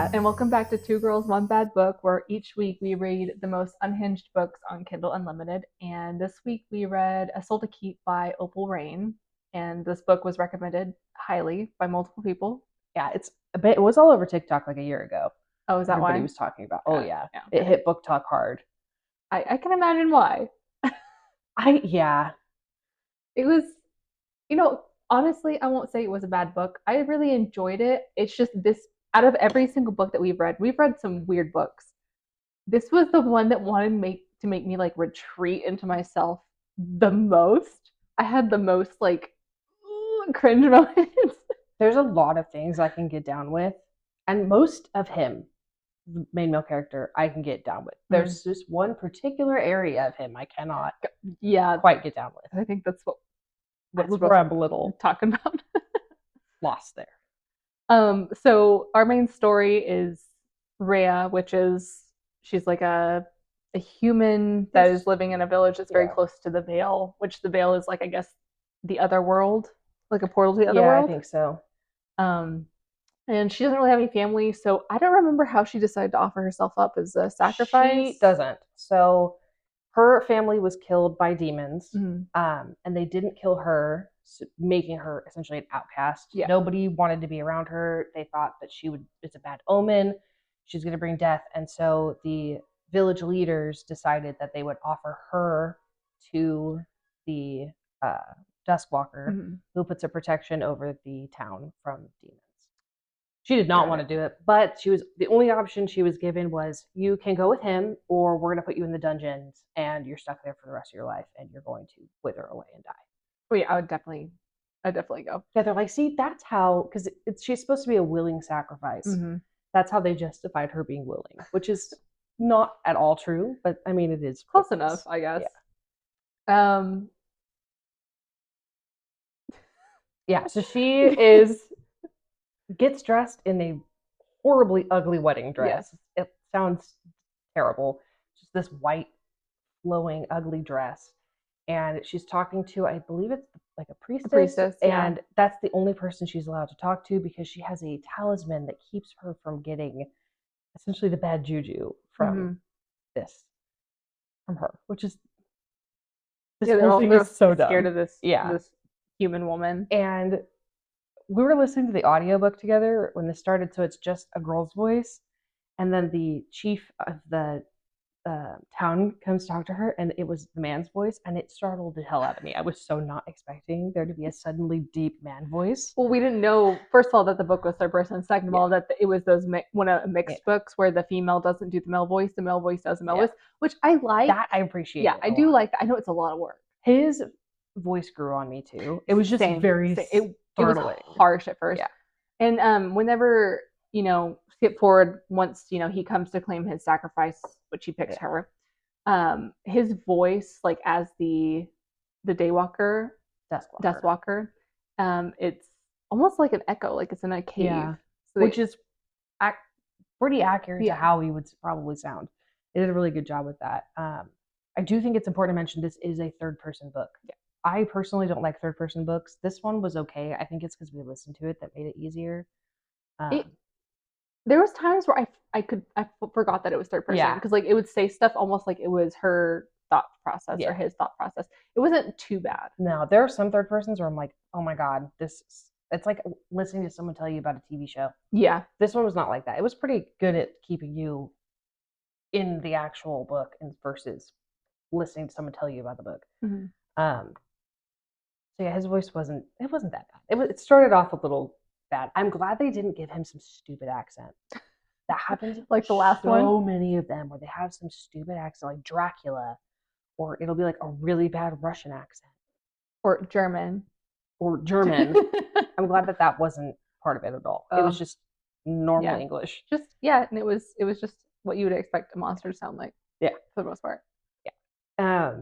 Rebecca, and welcome back to Two Girls, One Bad Book, where each week we read the most unhinged books on Kindle Unlimited. And this week we read A Soul to Keep by Opal Reyne. And this book was recommended highly by multiple people. Yeah, it was all over TikTok like a year ago. Oh, is that Everybody why? was talking about. Oh yeah, Yeah. it hit Book Talk hard. I can imagine why. Yeah. It was, honestly, I won't say it was a bad book. I really enjoyed it. It's just this, out of every single book that we've read some weird books. This was the one that wanted to make me like retreat into myself the most. I had the most like cringe moments. There's a lot of things I can get down with, and most of him, the main male character, I can get down with. There's just one particular area of him I cannot quite get down with. I think that's what where I'm a little talking about. lost there. So our main story is Rhea, which is she's like a human that is living in a village that's very close to the Veil, which the Veil is like, I guess, the other world, like a portal to the other world. I think so. And she doesn't really have any family, so I don't remember how she decided to offer herself up as a sacrifice. She doesn't. So her family was killed by demons, and they didn't kill her, making her essentially an outcast. Yeah. Nobody wanted to be around her. They thought that it's a bad omen. She's going to bring death. And so the village leaders decided that they would offer her to the Duskwalker, who puts a protection over the town from demons. She did not want to do it, but the only option she was given was, you can go with him, or we're going to put you in the dungeons and you're stuck there for the rest of your life and you're going to wither away and die. Oh yeah, I'd definitely go. Yeah, they're like, see, that's how, because she's supposed to be a willing sacrifice. That's how they justified her being willing, which is not at all true, but I mean, it is close enough, I guess. Yeah. So she gets dressed in a horribly ugly wedding dress. Yes. It sounds terrible. Just this white, flowing, ugly dress. And she's talking to, I believe it's like a priestess. And that's the only person she's allowed to talk to, because she has a talisman that keeps her from getting essentially the bad juju from her, which is, this whole thing is so dumb. Scared of this human woman. And we were listening to the audiobook together when this started, so it's just a girl's voice, and then the chief of the town comes to talk to her, and it was the man's voice, and it startled the hell out of me. I was so not expecting there to be a suddenly deep man voice. Well, we didn't know, first of all, that the book was third person, second of all, that it was those one of mixed books where the female doesn't do the male voice does the male voice, which I like. That I appreciate. Yeah, I do like that. I know it's a lot of work. His voice grew on me too. It was just very startling. It was harsh at first. Yeah. And whenever, skip forward, once, he comes to claim his sacrifice, which he picks her, his voice, like as the Daywalker, Dustwalker, it's almost like an echo, like it's in a cave. Yeah. So which is pretty accurate to how he would probably sound. They did a really good job with that. I do think it's important to mention this is a third-person book. Yeah. I personally don't like third-person books. This one was okay. I think it's because we listened to it that made it easier. There was times where I forgot that it was third person, because like it would say stuff almost like it was her thought process or his thought process. It wasn't too bad. No, there are some third persons where I'm like, oh my god, it's like listening to someone tell you about a TV show. Yeah, this one was not like that. It was pretty good at keeping you in the actual book versus listening to someone tell you about the book. So yeah, his voice wasn't that bad. It started off a little bad. I'm glad they didn't give him some stupid accent. That happens like the last one. So many of them where they have some stupid accent, like Dracula, or it'll be like a really bad Russian accent, or German. I'm glad that wasn't part of it at all. It was just normal English. And it was just what you would expect a monster to sound like. Yeah, for the most part. Yeah.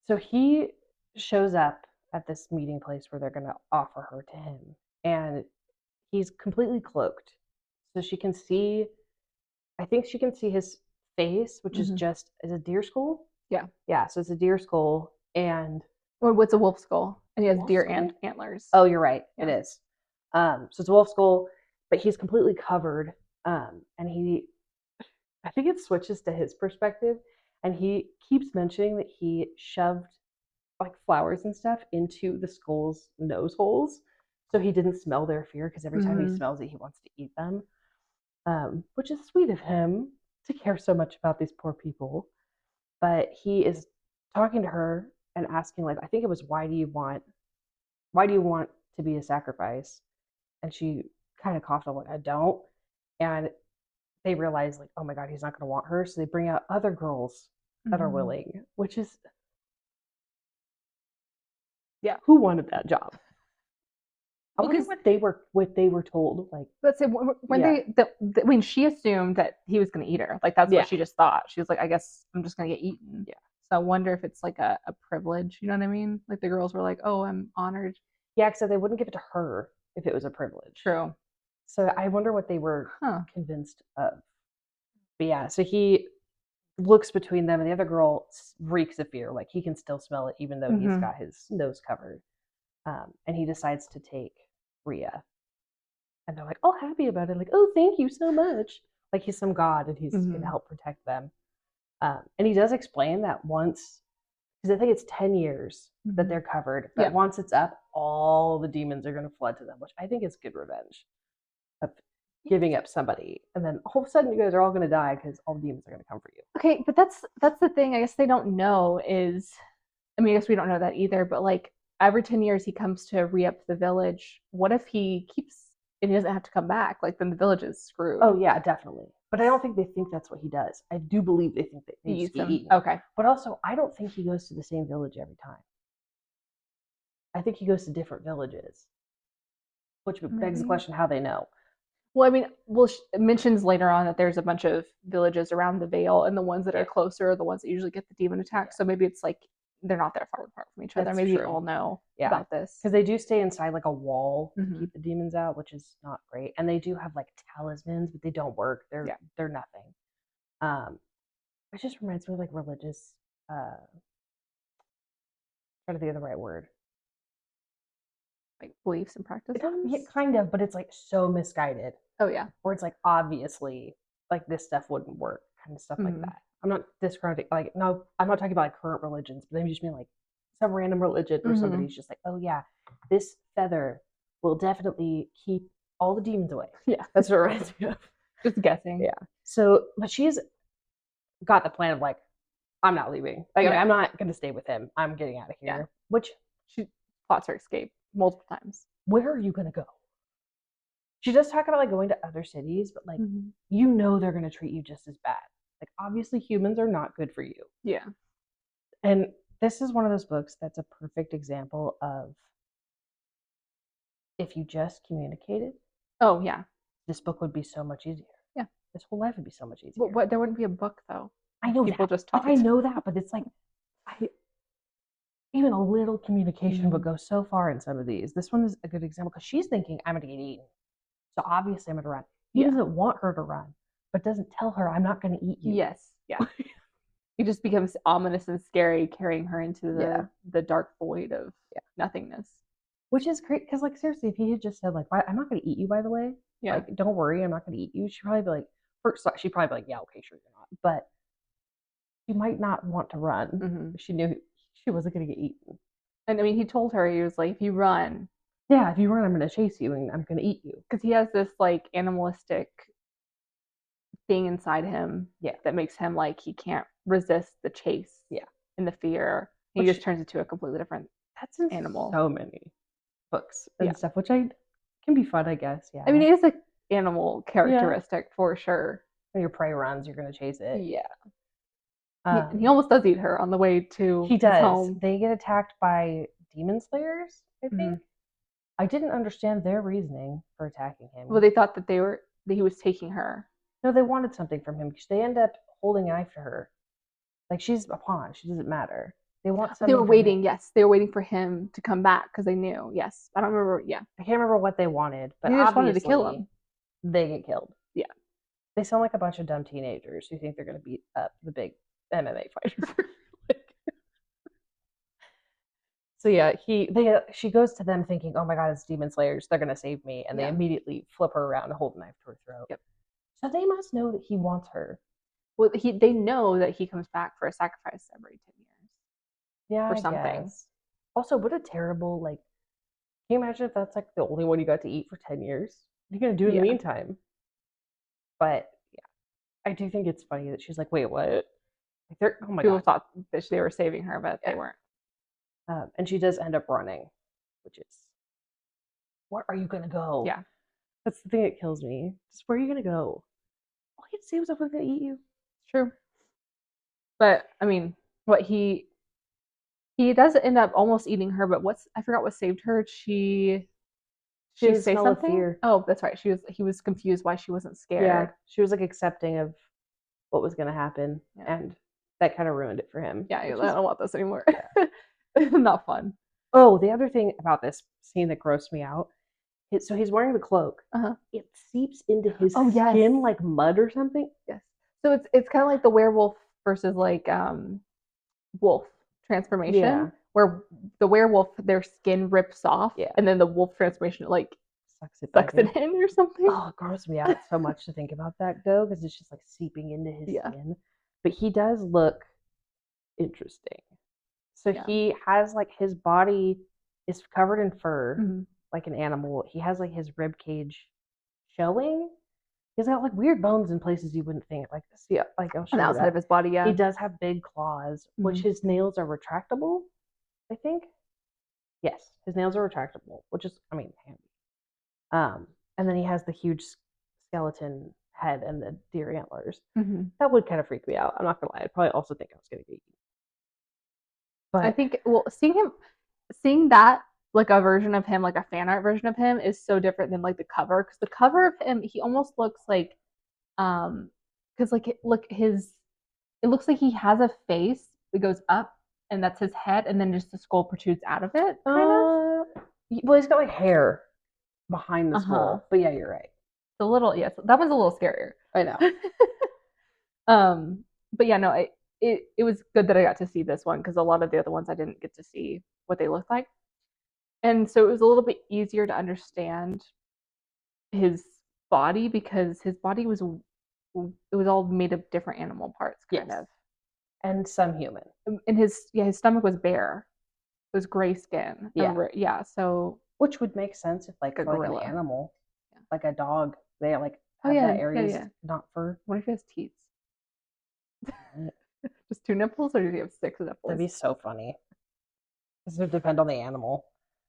So he shows up at this meeting place where they're going to offer her to him, and he's completely cloaked, so she can see, I think she can see his face, which is a deer skull. Yeah, so it's a deer skull, and what's a wolf skull, and he has deer antlers. Oh, you're right. It is. So it's a wolf skull, but he's completely covered And I think it switches to his perspective, and he keeps mentioning that he shoved like flowers and stuff into the skull's nose holes so he didn't smell their fear, because every time he smells it, he wants to eat them. Which is sweet of him to care so much about these poor people. But he is talking to her and asking, like, I think it was, why do you want to be a sacrifice? And she kind of coughed on, like, I don't. And they realize, like, oh my god, he's not going to want her, so they bring out other girls that are willing, which is, yeah, who wanted that job? I wonder what they were told. Like, let's say when she assumed that he was going to eat her, like that's what she just thought. She was like, I guess I'm just going to get eaten. Yeah. So I wonder if it's like a privilege. You know what I mean? Like the girls were like, oh, I'm honored. Yeah, so they wouldn't give it to her if it was a privilege. True. So I wonder what they were convinced of. But yeah, so he looks between them, and the other girl reeks of fear. Like, he can still smell it, even though he's got his nose covered. And he decides to take Rhea. And they're like, all happy about it. Like, oh, thank you so much. Like, he's some god, and he's going to help protect them. And he does explain that once, because I think it's 10 years that they're covered, but once it's up, all the demons are going to flood to them, which I think is good revenge of giving up somebody. And then all of a sudden you guys are all going to die because all the demons are going to come for you. Okay, but that's the thing I guess they don't know is, I mean, I guess we don't know that either, but like every 10 years he comes to re-up the village. What if he keeps and he doesn't have to come back? Like, then the village is screwed. Oh yeah, definitely. But I don't think they think that's what he does. I do believe they think that he just get eaten. Okay. But also, I don't think he goes to the same village every time. I think he goes to different villages, which begs the question how they know. Well, I mean, it mentions later on that there's a bunch of villages around the Vale, and the ones that are closer are the ones that usually get the demon attacks. So maybe it's like they're not that far apart from each other. Maybe they all know about this. Because they do stay inside like a wall to keep the demons out, which is not great. And they do have like talismans, but they don't work. They're nothing. It just reminds me of like religious, trying to think of the right word. Like beliefs and practices? Yeah, kind of, but it's like so misguided. Oh yeah. Or it's like obviously like this stuff wouldn't work, kind of stuff like that. I'm not discrediting, like, no, I'm not talking about like current religions, but I just mean like some random religion where somebody's just like, oh yeah, this feather will definitely keep all the demons away. Yeah. That's what it reminds me of. Just guessing. Yeah. So, but she's got the plan of like, I'm not leaving. Like, I'm not going to stay with him. I'm getting out of here. Yeah. Which she plots her escape multiple times. Where are you going to go? She does talk about like going to other cities, but like, you know they're going to treat you just as bad. Like, obviously humans are not good for you. Yeah. And this is one of those books that's a perfect example of if you just communicated. Oh, yeah. This book would be so much easier. Yeah. This whole life would be so much easier. But there wouldn't be a book, though. I know people that. Just talk. I know that, but it's like, even a little communication would go so far in some of these. This one is a good example because she's thinking, I'm going to get eaten. So obviously I'm going to run. He doesn't want her to run, but doesn't tell her, I'm not going to eat you. Yes. Yeah. It just becomes ominous and scary carrying her into the dark void of nothingness. Which is great because, like, seriously, if he had just said, like, I'm not going to eat you, by the way. Yeah. Like, don't worry, I'm not going to eat you. She'd probably be like, she'd probably be like, yeah, okay, sure, you're not. But she might not want to run. She knew she wasn't going to get eaten. And I mean, he told her, he was like, if you run. Yeah, if you run, I'm going to chase you and I'm going to eat you. Because he has this, like, animalistic thing inside him that makes him like he can't resist the chase and the fear. He just turns into a completely different animal. So many books and stuff, which can be fun, I guess. Yeah, I mean, it is an animal characteristic for sure. When your prey runs, you're going to chase it. Yeah. He almost does eat her on the way to his home. They get attacked by demon slayers, I think. I didn't understand their reasoning for attacking him. Well, they thought that he was taking her. No, they wanted something from him because they end up holding a knife to her. Like, she's a pawn. She doesn't matter. They want something. They were waiting, yes. They were waiting for him to come back because they knew, yes. I don't remember, I can't remember what they wanted, but they just wanted to kill him. They get killed. Yeah. They sound like a bunch of dumb teenagers who think they're going to beat up the big MMA fighter. So yeah, she goes to them thinking, oh my god, it's demon slayers. They're going to save me. And they immediately flip her around and hold a knife to her throat. Yep. So they must know that he wants her. Well, they know that he comes back for a sacrifice every 10 years. Yeah, for I something. guess. Also, what a terrible like. Can you imagine if that's like the only one you got to eat for 10 years? What are you gonna do in the meantime? But yeah, I do think it's funny that she's like, "Wait, what?" Like, oh my People god! thought that they were saving her, but they weren't. And she does end up running, which is, where are you gonna go? Yeah, that's the thing that kills me. Just where are you gonna go? All he had to say was, "I was gonna eat you." It's true. But I mean, what he does end up almost eating her, but I forgot what saved her. She say something? Oh, that's right. He was confused why she wasn't scared. Yeah, she was like accepting of what was gonna happen, and that kind of ruined it for him. Yeah, I don't want this anymore. Yeah. Not fun. Oh, the other thing about this scene that grossed me out. So he's wearing the cloak. It seeps into his skin like mud or something. Yes. So it's kind of like the werewolf versus like wolf transformation, where the werewolf their skin rips off, and then the wolf transformation like sucks it in or something. Oh, it grosses me out so much to think about that though, because it's just like seeping into his skin. But he does look interesting. So he has like his body is covered in fur, like an animal. He has like his rib cage showing. He's got like weird bones in places you wouldn't think. Like this, like I'll show on the outside of his body. Yeah, he does have big claws, which his nails are retractable. I think. Yes, his nails are retractable, which is, I mean, handy. And then he has the huge skeleton head and the deer antlers. That would kind of freak me out. I'm not gonna lie. I'd probably also think I was gonna get eaten. But I think, well, seeing that like a version of him, like a fan art version of him, is so different than like the cover, because the cover of him, he almost looks like, because like look his, it looks like he has a face that goes up, and that's his head, and then just the skull protrudes out of it, kind of. Well, he's got like hair behind the skull, but yeah, you're right. The little, yes, that was a little scarier. I know. But yeah, no, it was good that I got to see this one, because a lot of the other ones I didn't get to see what they looked like. And so it was a little bit easier to understand his body, because his body was all made of different animal parts, kind of. And some human. And his stomach was bare. It was gray skin. Yeah. So which would make sense if like an animal, like a dog, they like have that area not fur. What if he has teeth? Just 2 nipples, or does he have 6 nipples? That'd be so funny. This would depend on the animal.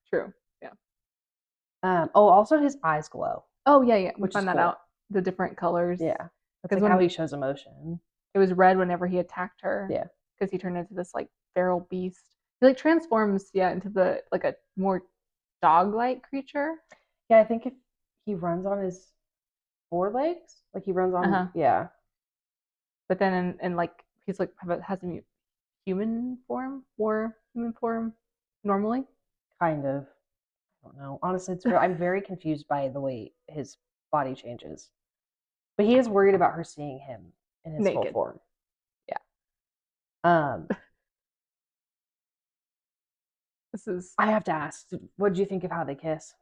True. Yeah. Also his eyes glow. Oh yeah. We found that out. The different colors. Yeah. That's like how he shows emotion. It was red whenever he attacked her. Yeah. Because he turned into this like feral beast. He like transforms, into the like a more dog-like creature. Yeah, I think if he runs on his 4 legs, like he runs on, But then in like he's like has a human form, more human form normally. Kind of. I don't know. Honestly, I'm very confused by the way his body changes. But he is worried about her seeing him in his full form. Yeah. This is. I have to ask. What did you think of how they kiss?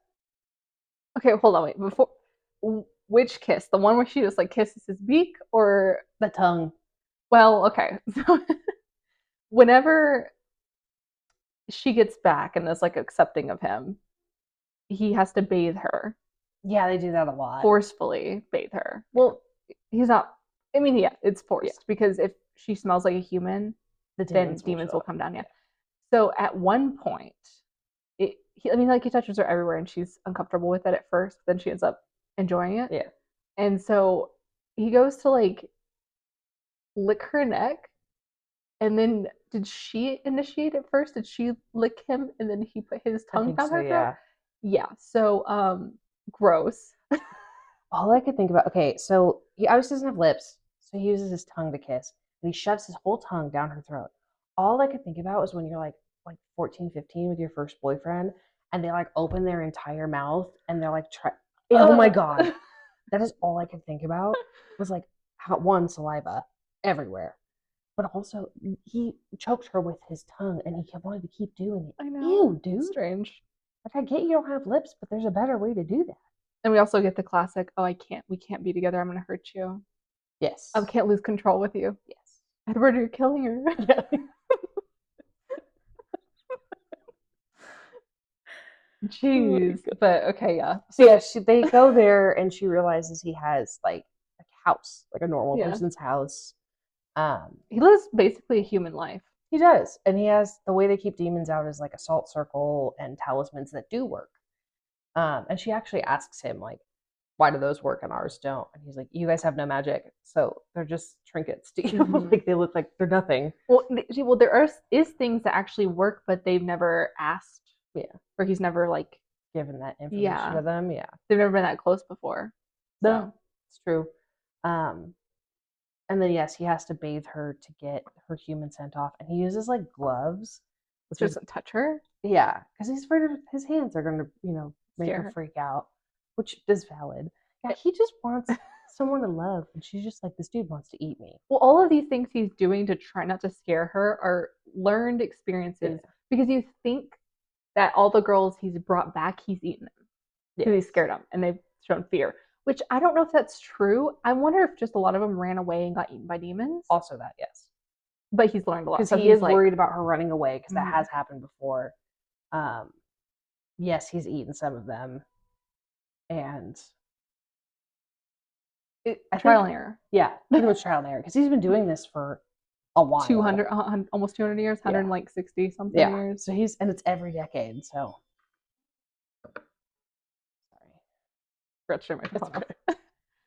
Okay, hold on. Wait. Before, which kiss? The one where she just like kisses his beak, or the tongue? Well, okay. So whenever she gets back and is like accepting of him, he has to bathe her. Yeah, they do that a lot. Forcefully bathe her. Well, he's not. I mean, yeah, it's forced, because if she smells like a human, then demons will come down. Yeah. So at one point, he touches her everywhere, and she's uncomfortable with it at first. Then she ends up enjoying it. Yeah. And so he goes to like lick her neck, and then did she initiate it first? Did she lick him, and then he put his tongue down her throat? Yeah. So gross. All I could think about. Okay, so he obviously doesn't have lips, so he uses his tongue to kiss, and he shoves his whole tongue down her throat. All I could think about was when you're like 14, 15 with your first boyfriend, and they like open their entire mouth and they're like, oh my god, that is all I could think about. Was like one, saliva everywhere, but also he choked her with his tongue, and he wanted to keep doing it. I know. Ew, dude. Strange. Like, I get you don't have lips, but there's a better way to do that. And we also get the classic, oh, we can't be together. I'm going to hurt you. Yes. I can't lose control with you. Yes. Edward, you're killing her. Yeah. Jeez. Oh, but okay, yeah. So yeah, they go there and she realizes he has like a house, like a normal person's house. He lives basically a human life. He does. And he has, the way they keep demons out is like a salt circle and talismans that do work. And she actually asks him, like, why do those work and ours don't? And he's like, you guys have no magic, so they're just trinkets to you. Like, they look like they're nothing. Well, there is things that actually work, but they've never asked. Yeah. Or he's never, like, given that information to them. Yeah. They've never been that close before. No, it's true. And then, yes, he has to bathe her to get her human scent off. And he uses, like, gloves. Which doesn't touch her? Yeah, because he's afraid his hands are going to, make her freak out, which is valid. Yeah, he just wants someone to love. And she's just like, this dude wants to eat me. Well, all of these things he's doing to try not to scare her are learned experiences. Yeah. Because you think that all the girls he's brought back, he's eaten them. Because he's scared them. And they've shown fear. Which I don't know if that's true. I wonder if just a lot of them ran away and got eaten by demons. Also that, yes. But he's learned a lot. Because he is worried about her running away, because that has happened before. Yes, he's eaten some of them. And trial and error. Yeah, pretty much trial and error. Because he's been doing this for a while. 200, almost 200 years, 160 something years. So and it's every decade, so. Forgot to share my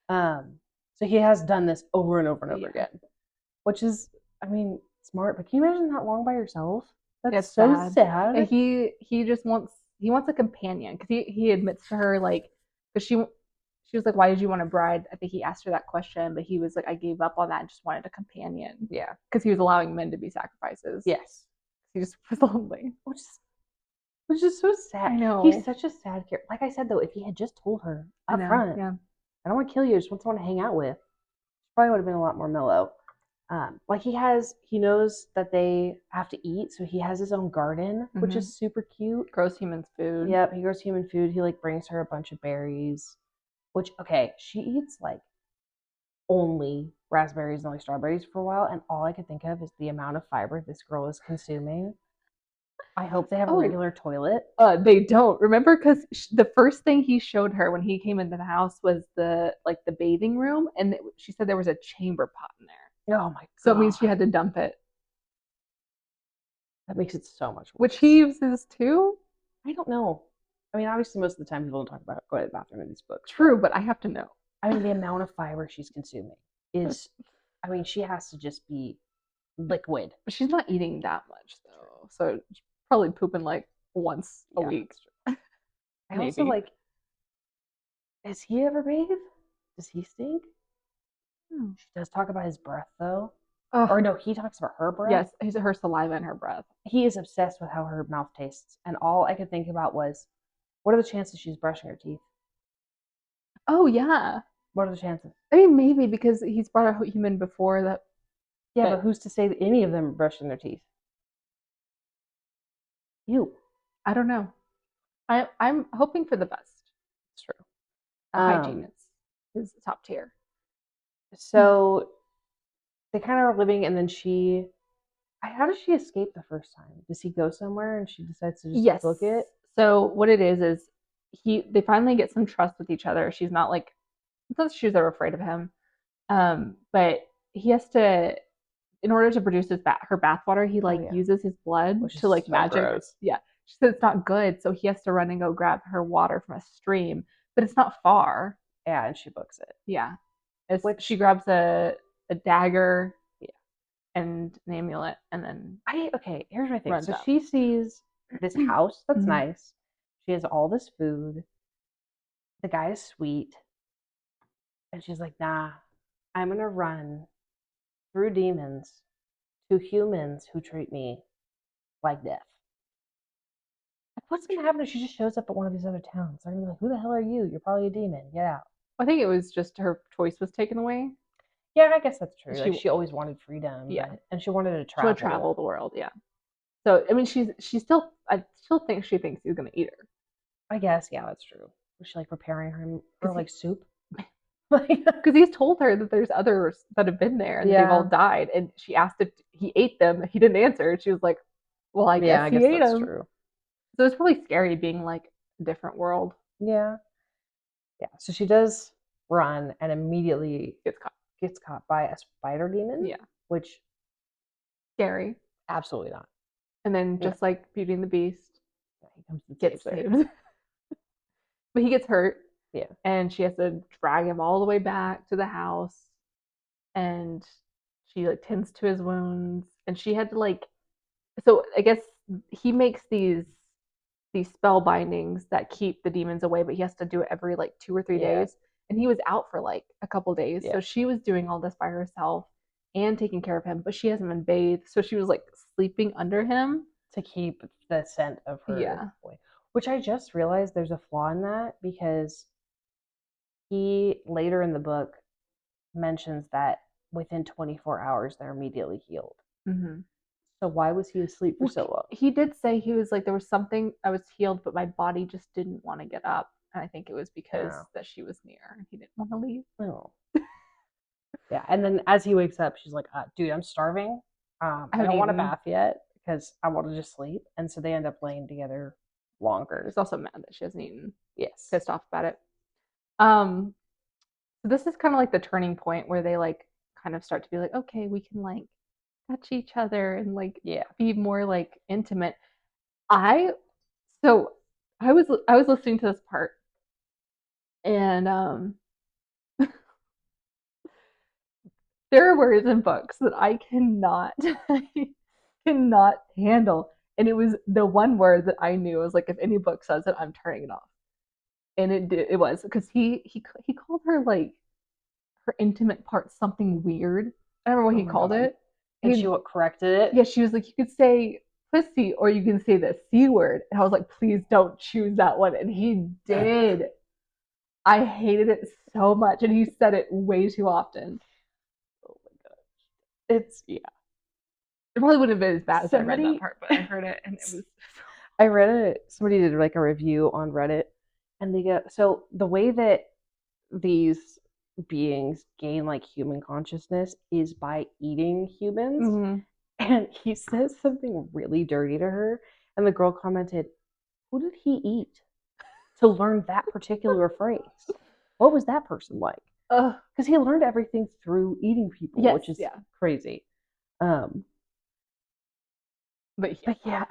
phone. So he has done this over and over and over again. Which is, I mean, smart, but can you imagine that long by yourself? That's so sad. And he just wants a companion, because he admits to her, like, because she was like, why did you want a bride? I think he asked her that question, but he was like, I gave up on that and just wanted a companion. Yeah. Because he was allowing men to be sacrifices. Yes. He just was lonely. Which is so sad. I know. He's such a sad character. Like I said, though, if he had just told her up front, I don't want to kill you, I just want someone to hang out with, she probably would have been a lot more mellow. Like he knows that they have to eat, so he has his own garden, which is super cute. Grows humans food. Yep, he grows human food. He, like, brings her a bunch of berries, which, okay, she eats, like, only raspberries and, like, strawberries for a while, and all I could think of is the amount of fiber this girl is consuming. I hope they have a regular toilet. They don't. Remember, because the first thing he showed her when he came into the house was the bathing room, and she said there was a chamber pot in there. Oh my god. So it means she had to dump it. That makes it so much worse. Which he uses too? I don't know. I mean, obviously most of the time people don't talk about going to the bathroom in these books. True, but I have to know. I mean, the amount of fiber she's consuming is, I mean, she has to just be liquid. But she's not eating that much, though. So she's probably pooping, like, once a week. I also, like, has he ever bathed? Does he stink? She does talk about his breath, though. Or no, he talks about her breath. Yes, her saliva and her breath. He is obsessed with how her mouth tastes. And all I could think about was, what are the chances she's brushing her teeth? Oh, yeah. What are the chances? I mean, maybe because he's brought a human before that. Yeah, but who's to say that any of them are brushing their teeth? You. I don't know. I'm hoping for the best. It's true. Hygiene is top tier. So they kind of are living, and then how does she escape the first time? Does he go somewhere and she decides to just book it? So what it is they finally get some trust with each other. She's not like, it's not that she was ever afraid of him. But he has to, in order to produce her bathwater, he uses his blood to like magic. Gross. Yeah. She said it's not good, so he has to run and go grab her water from a stream, but it's not far. Yeah, and she books it. Yeah. She grabs a dagger, and an amulet, and then here's my thing. So she sees this house that's nice. She has all this food. The guy is sweet, and she's like, "Nah, I'm gonna run through demons to humans who treat me like death." Like, what's gonna happen if she just shows up at one of these other towns? They're gonna be like, "Who the hell are you? You're probably a demon. Get out." I think it was just her choice was taken away. Yeah, I guess that's true. She always wanted freedom. Yeah. And she wanted to travel. She would travel the world, yeah. So, I mean, I still think she thinks he's going to eat her. I guess, yeah, that's true. Was she like preparing him for like soup? Because he's told her that there's others that have been there and they've all died, and she asked if he ate them. He didn't answer. She was like, "Well, I guess he ate them." True. So it's probably scary being like a different world. Yeah. So she does run and immediately gets caught by a spider demon. Yeah. Which scary. Absolutely not. And then just like Beauty and the Beast, he comes to get saved. But he gets hurt. Yeah. And she has to drag him all the way back to the house. And she like tends to his wounds. And she had to like, so I guess he makes these spell bindings that keep the demons away, but he has to do it every like 2 or 3 days. And he was out for like a couple days. So she was doing all this by herself and taking care of him, but she hasn't been bathed. So she was like sleeping under him to keep the scent of her away. Which I just realized there's a flaw in that, because he later in the book mentions that within 24 hours they're immediately healed. Mm-hmm. So why was he asleep for so long? He did say he was like, there was something, I was healed, but my body just didn't want to get up. And I think it was because that she was near and he didn't want to leave. Oh. Yeah. And then as he wakes up, she's like, dude, I'm starving. I don't want a bath yet because I want to just sleep. And so they end up laying together longer. She's also mad that she hasn't eaten. Yes. Pissed off about it. So this is kind of like the turning point where they like kind of start to be like, okay, we can like touch each other and like be more like intimate. I was listening to this part, and there are words in books that I cannot cannot handle, and it was the one word that I knew. I was like, if any book says it, I'm turning it off. And it was because he called her like her intimate part something weird. I don't remember what he called it. And she corrected it? Yeah, she was like, you could say pussy or you can say the C word. And I was like, please don't choose that one. And he did. I hated it so much. And he said it way too often. Oh my gosh. It probably wouldn't have been as bad as I read that part, but I heard it and it was. I read it. Somebody did like a review on Reddit, and they go, so the way that these beings gain like human consciousness is by eating humans. Mm-hmm. And he says something really dirty to her, and the girl commented, who did he eat to learn that particular phrase? What was that person like? Because he learned everything through eating people, which is crazy. But yeah,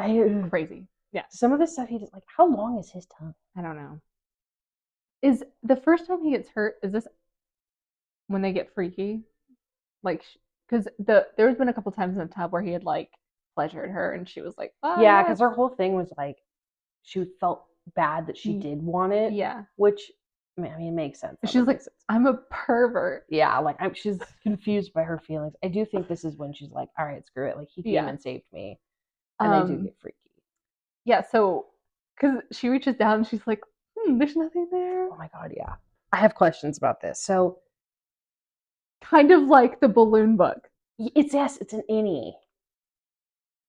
crazy. Yeah. Some of the stuff he did, like, how long is his tongue? I don't know. Is the first time he gets hurt, is this when they get freaky? Like, because there's been a couple times in the tub where he had like pleasured her and she was like, oh, yeah, because her whole thing was like she felt bad that she did want it. Yeah. Which, I mean, it makes sense. She's like, I'm a pervert. Yeah, like she's confused by her feelings. I do think this is when she's like, all right, screw it. Like, he came and saved me. And they do get freaky. Yeah, so, because she reaches down and she's like, there's nothing there. Oh my God, yeah. I have questions about this. So, kind of like the balloon book. It's an innie.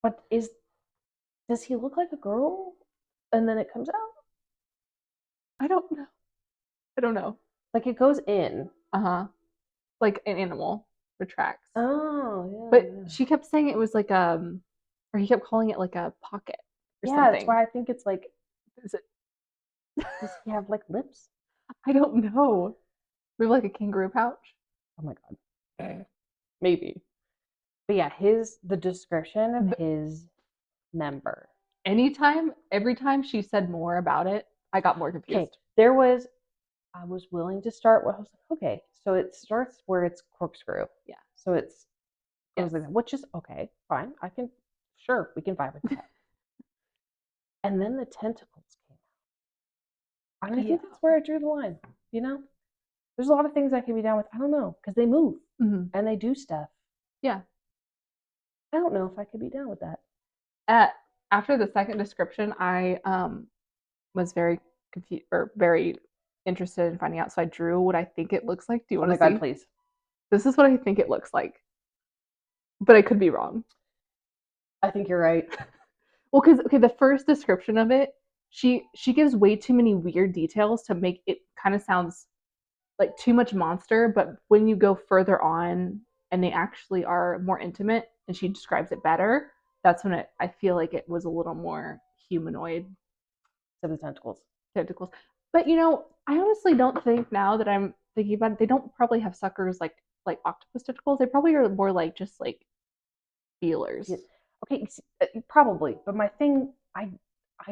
But does he look like a girl and then it comes out? I don't know. Like, it goes in. Like an animal retracts. Oh, yeah. But she kept saying it was like or he kept calling it like a pocket or something. That's why I think it's like, does he have like lips? I don't know. Maybe like a kangaroo pouch. Oh my God. Maybe. But yeah, the description of his member. Every time she said more about it, I got more confused. Okay. I was willing to start where I was like, okay, so it starts where it's corkscrew. Yeah. So it goes like that, which is okay, fine. We can vibe with that. And then the tentacles came out. And I think that's where I drew the line, you know? There's a lot of things I can be down with. I don't know, because they move and they do stuff. Yeah. I don't know if I could be down with that. After the second description, I was very confused or very interested in finding out. So I drew what I think it looks like. Do you want to see? Oh my God, please. This is what I think it looks like. But I could be wrong. I think you're right. Well, because the first description of it she gives way too many weird details to make it kind of sounds like too much monster, but when you go further on and they actually are more intimate and she describes it better, that's when I feel like it was a little more humanoid. Except the tentacles. Tentacles. But I honestly don't think, now that I'm thinking about it, they don't probably have suckers like octopus tentacles. They probably are more like just like feelers. Yeah. Okay, probably. But my thing, I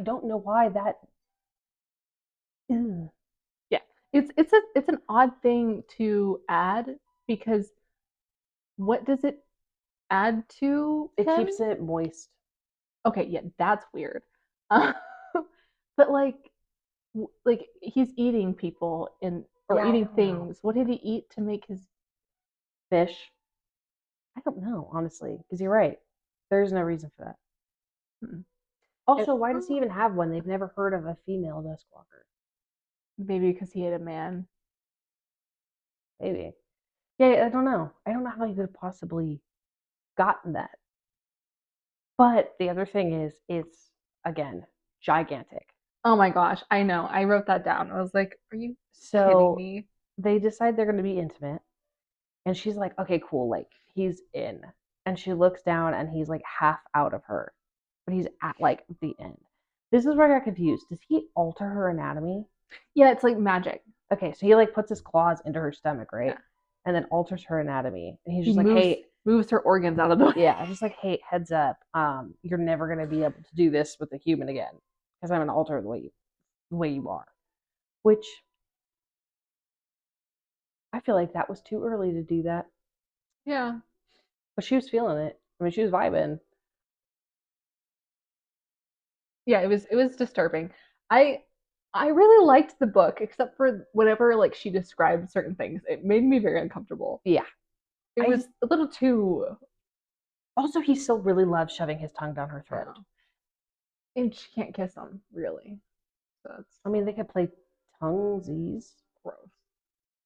don't know why that. Mm. Yeah, it's an odd thing to add because what does it add to It him? keeps it moist. Okay, yeah, that's weird. Uh, but like he's eating people or eating things. What did he eat to make his fish? I don't know, honestly, because you're right. There's no reason for that. Hmm. Also, why does he even have one? They've never heard of a female Duskwalker. Maybe because he ate a man. Maybe. Yeah, I don't know. I don't know how he could have possibly gotten that. But the other thing is, it's, again, gigantic. Oh my gosh, I know. I wrote that down. I was like, are you kidding So me? they decide they're going to be intimate. And she's like, okay, cool. Like, he's in. And she looks down and he's like half out of her. But he's at like the end. This is where I got confused. Does he alter her anatomy? Yeah, it's like magic. Okay, so he like puts his claws into her stomach, right? Yeah. And then alters her anatomy. And he's He just like, hey, moves her organs out of the way. yeah, just like, hey, heads up. You're never gonna be able to do this with a human again. Because I'm gonna alter the way you are. Which I feel like that was too early to do that. Yeah. But she was feeling it. I mean, she was vibing. Yeah, it was disturbing. I I really liked the book, except for whenever like she described certain things. It made me very uncomfortable. Yeah. It was a little too. Also, he still really loves shoving his tongue down her throat. And she can't kiss him, really. So that's I mean, they could play tonguesies. gross.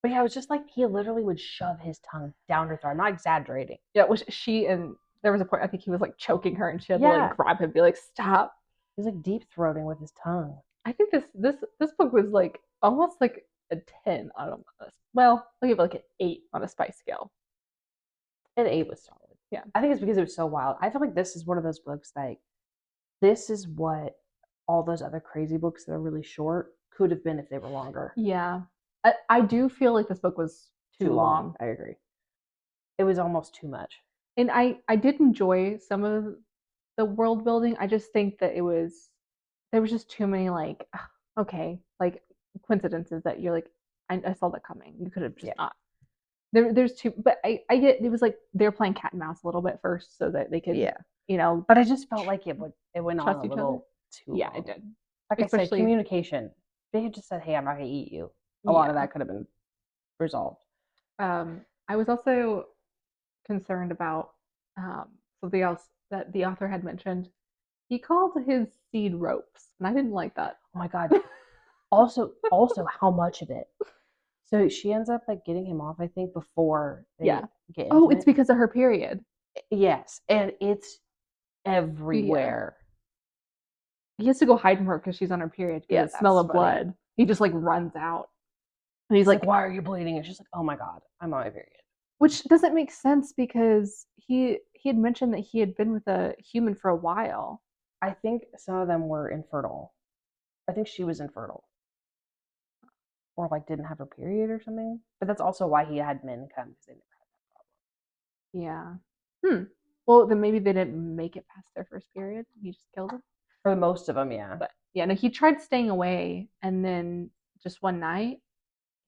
But yeah, it was just like he literally would shove his tongue down her throat. I'm not exaggerating. Yeah, which she and there was a point I think he was like choking her and she had to like grab him and be like, stop. He was like deep throating with his tongue. I think this book was like almost like a 10 on a, well, I'll give it like an 8 on a spice scale. An 8 was solid. Yeah. I think it's because it was so wild. I feel like this is one of those books like this is what all those other crazy books that are really short could have been if they were longer. Yeah. I do feel like this book was too long. I agree. It was almost too much. And I did enjoy some of the world building. I just think that there was just too many like okay, like coincidences that you're like, I saw that coming. You could have just not. There's two, but I get it was like they're playing cat and mouse a little bit first so that they could But I just felt like it went on a little too long. It did. Like especially, I said, communication. They had just said, "Hey, I'm not going to eat you." A lot of that could have been resolved. I was also concerned about something else that the author had mentioned. He called his seed ropes, and I didn't like that. Oh my god. also, how much of it? So she ends up like getting him off, I think, before they get into it's because of her period. Yes, and it's everywhere. He has to go hide from her because she's on her period. Yeah, smell of blood. He just like runs out, and he's like, "Why are you bleeding?" And she's like, "Oh my god, I'm on my period." Which doesn't make sense because he had mentioned that he had been with a human for a while. I think some of them were infertile. I think she was infertile. Or like didn't have her period or something. But that's also why he had men come because they never had that problem. Yeah. Well, then maybe they didn't make it past their first period. He just killed them. For most of them, yeah. But yeah, no, he tried staying away, and then just one night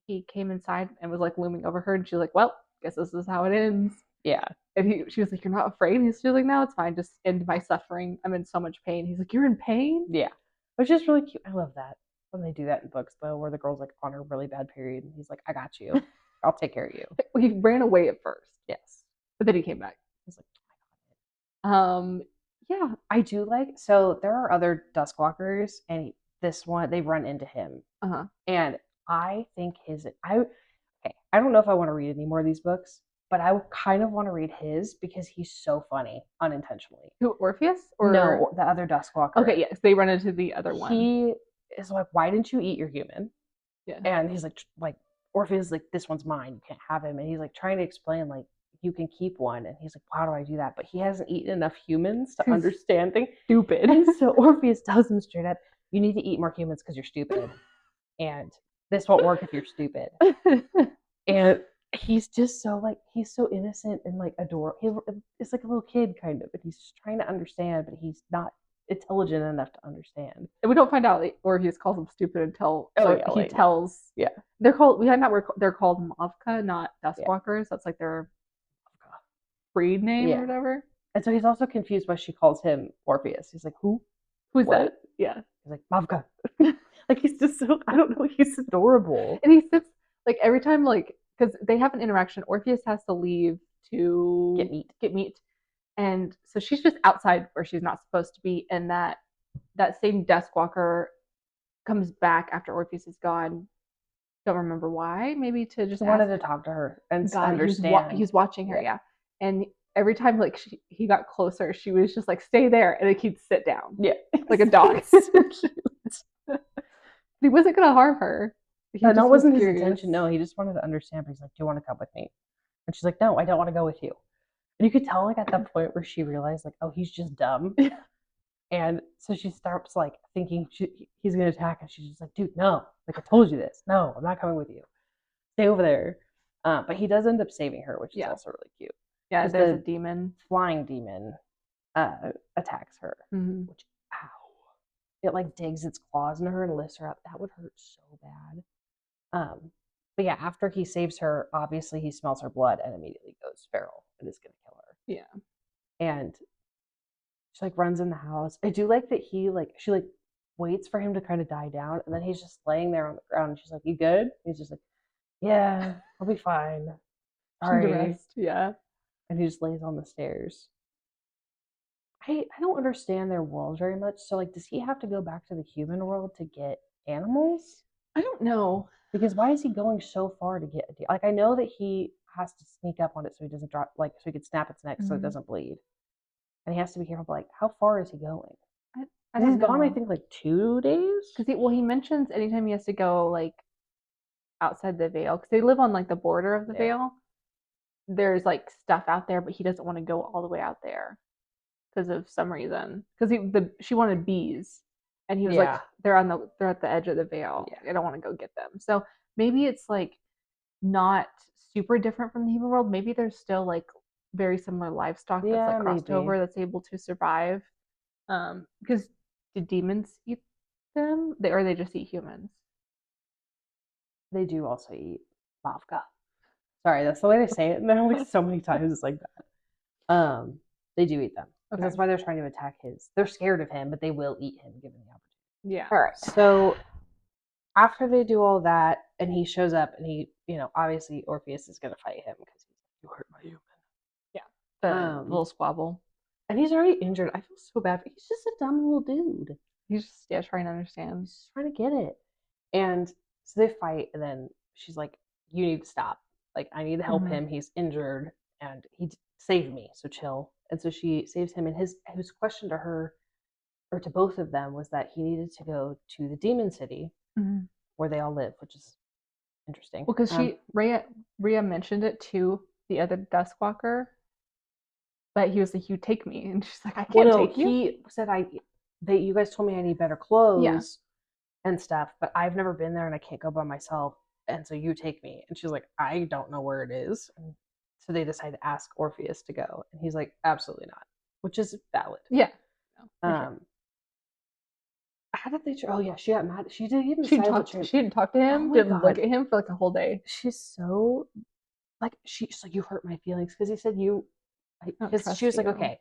he came inside and was like looming over her, and she was like, "Well, guess this is how it ends." Yeah. And she was like, "You're not afraid?" And she was like, "No, it's fine. Just end my suffering. I'm in so much pain." He's like, "You're in pain?" Yeah. Which is really cute. I love that when they do that in books, though, where the girl's like on a really bad period, and he's like, "I got you. I'll take care of you." He ran away at first. Yes. But then he came back. I was like, "Oh my god." Yeah, I do like. So there are other Duskwalkers, and this one they run into him, and I think I don't know if I want to read any more of these books but I kind of want to read his because he's so funny unintentionally. Who, Orpheus? Or no, the other Duskwalker. Okay, yes, they run into the other one. He is like, why didn't you eat your human? Yeah. And he's like Orpheus is like, this one's mine, you can't have him. And he's like trying to explain like you can keep one. And he's like, how do I do that? But he hasn't eaten enough humans to understand things. Stupid. And so Orpheus tells him straight up, you need to eat more humans because you're stupid. And this won't work if you're stupid. And he's just so like, he's so innocent and like adorable. It's like a little kid kind of, and he's just trying to understand, but he's not intelligent enough to understand. And we don't find out like, Orpheus calls him stupid until he tells. Yeah. They're called, we find out they're called Mavka, not Duskwalkers. Yeah. That's like their breed name or whatever. And so he's also confused why she calls him Orpheus. He's like, who's what? That? Yeah. He's like, Mavka. Like, he's just so, I don't know, he's adorable. And he sits, like, every time, like, because they have an interaction, Orpheus has to leave to get meat. And so she's just outside where she's not supposed to be. And that same Duskwalker comes back after Orpheus is gone. Don't remember why. Maybe to just wanted to talk to her and understand. He's watching her, yeah. And every time like he got closer, she was just like, stay there, and like he'd sit down. Yeah. Like a dog. So cute. He wasn't gonna harm her. That wasn't his intention. No, he just wanted to understand. But he's like, do you want to come with me? And she's like, no, I don't want to go with you. And you could tell like at the point where she realized like, oh, he's just dumb. And so she starts like thinking he's gonna attack, and she's just like, dude, no, like I told you this. No, I'm not coming with you. Stay over there. But he does end up saving her, which is also really cute. Yeah, there's a demon, flying demon, attacks her. Mm-hmm. Which, ow! It like digs its claws in her and lifts her up. That would hurt so bad. But yeah, after he saves her, obviously he smells her blood and immediately goes feral and is gonna kill her. Yeah. And she like runs in the house. I do like that she like waits for him to kind of die down, and then he's just laying there on the ground, and she's like, you good? He's just like, yeah, I'll be fine. Sorry. Yeah. And he just lays on the stairs. I don't understand their world very much. So like, does he have to go back to the human world to get animals? I don't know. Because why is he going so far to get a deal? Like, I know that he has to sneak up on it so he doesn't drop, like, so he can snap its neck so it doesn't bleed. And he has to be careful, but like, how far is he going? He's gone, I think, like 2 days? Because he mentions anytime he has to go, like, outside the Vale, because they live on, like, the border of the Vale. There's, like, stuff out there, but he doesn't want to go all the way out there because of some reason. Because she wanted bees. And he was like, they're at the edge of the Vale. Yeah. I don't want to go get them. So maybe it's like not super different from the human world. Maybe there's still like very similar livestock that's like crossed over that's able to survive. Because do demons eat them? Or they just eat humans? They do also eat Mavka. Sorry, that's the way they say it now. Like so many times it's like that. They do eat them. Okay. That's why they're trying to attack his. They're scared of him, but they will eat him given the opportunity. Yeah. All right. So after they do all that, and he shows up, and he, obviously Orpheus is going to fight him because he's like, you hurt my human. Yeah. The little squabble. And he's already injured. I feel so bad. He's just a dumb little dude. He's just trying to understand. He's just trying to get it. And so they fight, and then she's like, you need to stop. Like, I need to help him. He's injured, and he saved me, so chill. And so she saves him, and his question to her, or to both of them, was that he needed to go to the demon city where they all live, which is interesting. Well, because Rhea mentioned it to the other Duskwalker, but he was like, "You take me," and she's like, "I can't take you." He said, you guys told me I need better clothes and stuff, but I've never been there and I can't go by myself, and so you take me." And she's like, "I don't know where it is." And so they decide to ask Orpheus to go, and he's like, "Absolutely not," which is valid. Yeah. Sure. How did they? Oh yeah, she got mad. She didn't even. She didn't talk to him. Didn't look at him for like a whole day. She's so like she's like, you hurt my feelings because he said you. Because she was like, okay,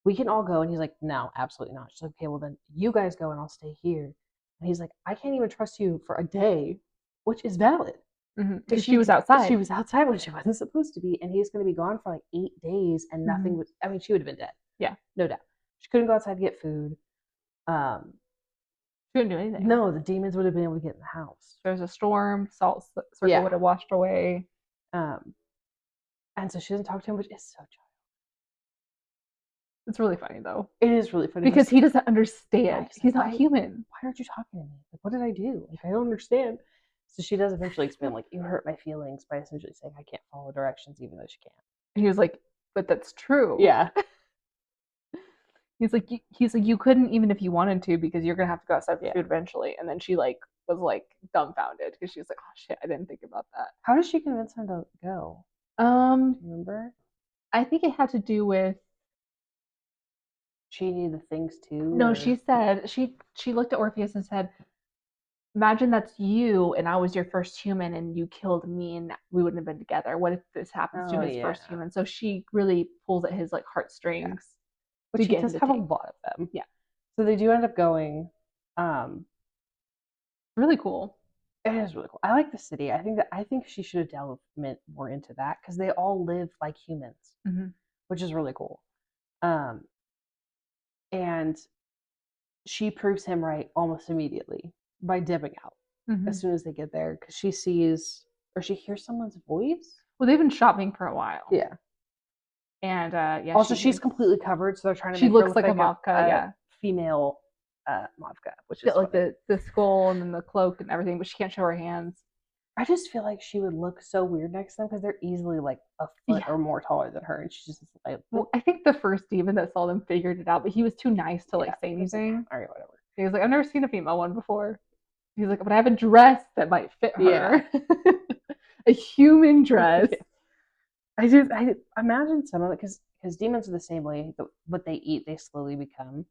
we can all go, and he's like, no, absolutely not. She's like, okay, well then you guys go and I'll stay here. And he's like, I can't even trust you for a day, which is valid. Because she was outside. She was outside when she wasn't supposed to be, and he's going to be gone for like 8 days, and nothing was. I mean, she would have been dead. Yeah, no doubt. She couldn't go outside to get food. She couldn't do anything. No, the demons would have been able to get in the house. There was a storm. Salt circle would have washed away. And so she doesn't talk to him, which is so child. It's really funny though. It is really funny because he doesn't understand. Yeah, he's not human. Why aren't you talking to me? Like, what did I do? Like, I don't understand. So she does eventually explain, like, you hurt my feelings by essentially saying I can't follow directions even though she can't. And he was like, but that's true. Yeah. He's like, you couldn't even if you wanted to because you're gonna have to go outside for food eventually. And then she like was like dumbfounded because she was like, oh shit, I didn't think about that. How does she convince him to go? Do you remember? I think it had to do with she needed the things too. No, she said she looked at Orpheus and said, imagine that's you and I was your first human and you killed me and we wouldn't have been together. What if this happens to his first human? So she really pulls at his like heartstrings. Which he does have a lot of them. Yeah. So they do end up going. Really cool. It is really cool. I like the city. I think she should have delved more into that because they all live like humans, which is really cool. And she proves him right almost immediately by dipping out as soon as they get there because she sees or she hears someone's voice. Well, they've been shopping for a while. Yeah. And also she's completely covered, so they're trying to make her looks like a Mavka, female Mavka, which is like the skull and then the cloak and everything, but she can't show her hands. I just feel like she would look so weird next to them because they're easily like a foot or more taller than her, and she's just like. Well, I think the first demon that saw them figured it out, but he was too nice to like say anything. All right, whatever. He was like, I've never seen a female one before. He's like, but I have a dress that might fit her. Yeah. A human dress. I imagine some of it because demons are the same way. What they eat, they slowly become.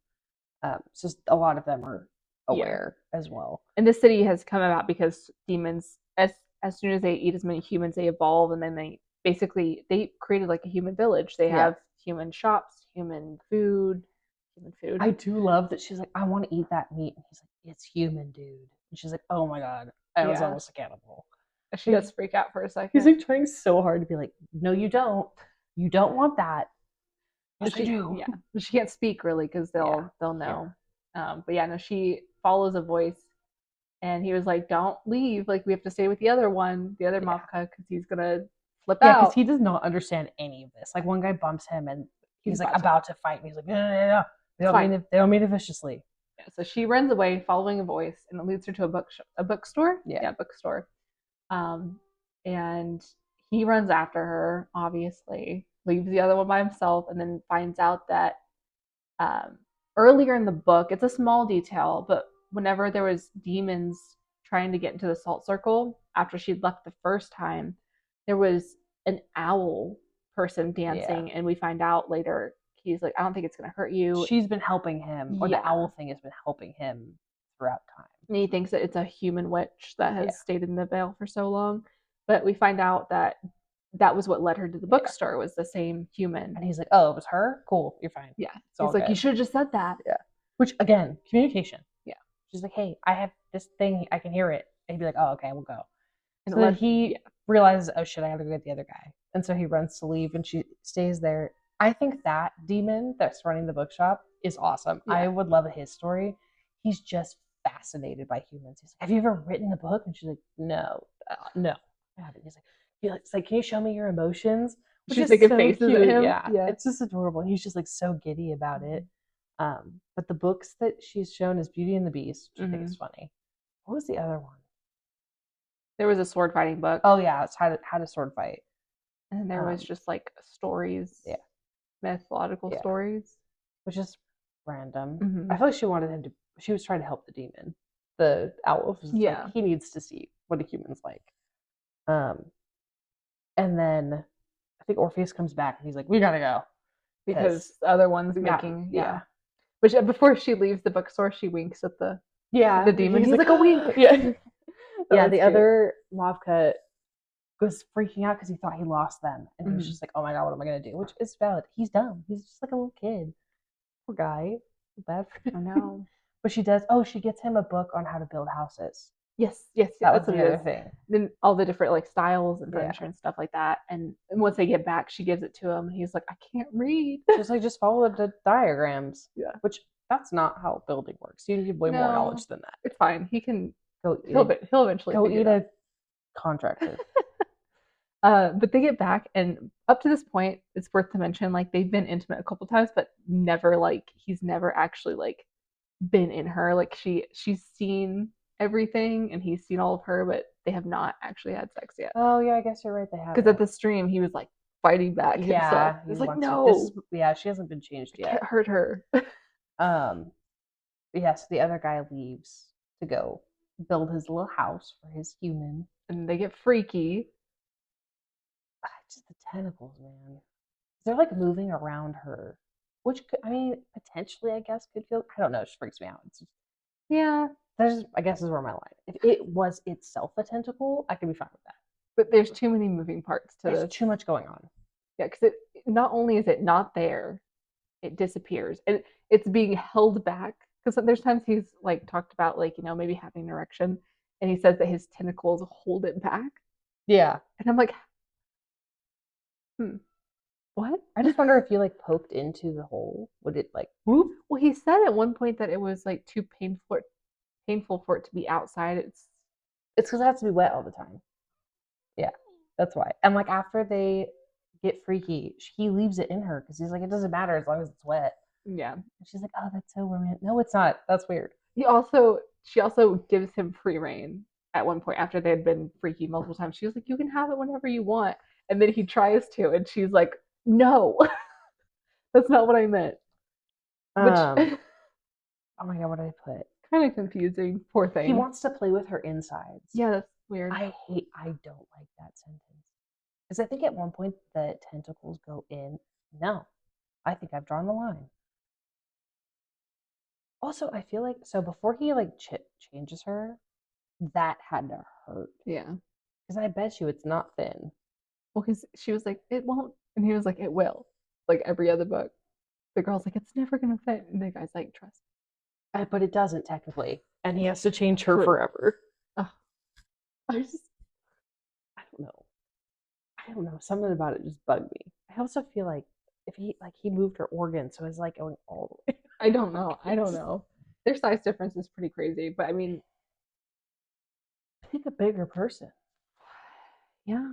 So a lot of them are aware as well. And this city has come about because demons, as soon as they eat as many humans, they evolve, and then they created like a human village. They have human shops, human food. I do love that she's like, I want to eat that meat, and he's like, it's human, dude. And she's like, oh my god, I was almost a cannibal. She does freak out for a second. He's like trying so hard to be like, no, you don't. You don't want that. Yes, I do. Yeah, she can't speak really because they'll know. Yeah. But yeah, no, she follows a voice, and he was like, "Don't leave. Like we have to stay with the other one, the other Mavka, because he's gonna flip out." Yeah, because he does not understand any of this. Like one guy bumps him, and he's like about to fight. And he's like, no. They don't mean it viciously. Yeah, so she runs away, following a voice, and it leads her to a bookstore. Yeah, bookstore. And he runs after her, obviously, leaves the other one by himself, and then finds out that earlier in the book, it's a small detail, but whenever there was demons trying to get into the salt circle after she'd left the first time, there was an owl person dancing, and we find out later he's like, I don't think it's going to hurt you. She's been helping him, or the owl thing has been helping him throughout time. And he thinks that it's a human witch that has stayed in the veil for so long. But we find out that was what led her to the bookstore, was the same human. And he's like, oh, it was her? Cool, you're fine. Yeah. He's like, you should have just said that. Yeah. Which, again, communication. Yeah. She's like, hey, I have this thing, I can hear it. And he'd be like, oh, okay, we'll go. And so then he realizes, oh shit, I gotta go get the other guy. And so he runs to leave, and she stays there. I think that demon that's running the bookshop is awesome. Yeah. I would love his story. He's just fascinated by humans. He's like, have you ever written a book? And she's like, no, I haven't. He's like, can you show me your emotions? She's making faces at him. Yeah, it's just adorable. He's just like so giddy about it. But the books that she's shown is Beauty and the Beast, which I think is funny. What was the other one? There was a sword fighting book. Oh yeah, it's how to sword fight. And there was just like stories. Yeah. Mythological stories, which is random. I feel like she was trying to help the demon. The owl was like, he needs to see what a human's like. And then I think Orpheus comes back and he's like, we gotta go. Because the other one's making Which before she leaves the bookstore, she winks at the demon. He's like a wink. Yeah. The other Mavka was freaking out because he thought he lost them, and he was just like, oh my god, what am I gonna do? Which is valid. He's dumb. He's just like a little kid. Poor guy. Bad for him. I know. But she gets him a book on how to build houses. Yes, that's the other thing. Then all the different like styles and furniture and stuff like that. And once they get back, she gives it to him. He's like, I can't read. She's like, just follow the diagrams. Yeah. Which that's not how building works. You need way more knowledge than that. It's fine. He can go. He'll eventually go eat a contractor. But they get back, and up to this point, it's worth to mention, like they've been intimate a couple times, but never like he's never actually like been in her. Like she's seen everything, and he's seen all of her, but they have not actually had sex yet. Oh yeah, I guess you're right. They Because haven't. at the stream, he was like fighting back and stuff. Yeah, he It's like wants to. no, Yeah, she hasn't been changed I can't yet. hurt her. Um, yes, the other guy leaves to go build his little house for his human. And they get freaky. Just the tentacles, man. They're like moving around her, which could, I mean, potentially, I guess, could feel. I don't know. It just freaks me out. It's just, Yeah, I guess, is where my line. If it was itself a tentacle, I could be fine with that. but there's too many moving parts to There's this. too much going on. Yeah, because it not only is it not there, it disappears, and it's being held back. Because there's times he's like talked about like maybe having an erection, and he says that his tentacles hold it back. Yeah, And I'm like, what? I just wonder if you like poked into the hole, would it like whoop? Well, he said at one point that it was like too painful for it to be outside. It's because it has to be wet all the time. Yeah, that's why. And like after they get freaky, he leaves it in her because he's like, it doesn't matter as long as it's wet. Yeah. And she's like, oh, that's so romantic. No, it's not. That's weird. She also gives him free reign at one point after they had been freaky multiple times. She was like, you can have it whenever you want. And then he tries to, and she's like, no, that's not what I meant. Which oh my god, what did I put? Kind of confusing. Poor thing. He wants to play with her insides. Yeah, that's weird. I don't like that sentence. Because I think at one point the tentacles go in. No, I think I've drawn the line. Also, I feel like, so before he like changes her, that had to hurt. Yeah. Because I bet you it's not thin. Well, because she was like, it won't. And he was like, it will. Like every other book. The girl's like, it's never going to fit. And the guy's like, trust me. But it doesn't technically. And he has to change her forever. Oh, I don't know. I don't know. Something about it just bugged me. I also feel like if he moved her organs, so it's like going all the way. I don't know. Their size difference is pretty crazy, but I mean, pick a bigger person. Yeah.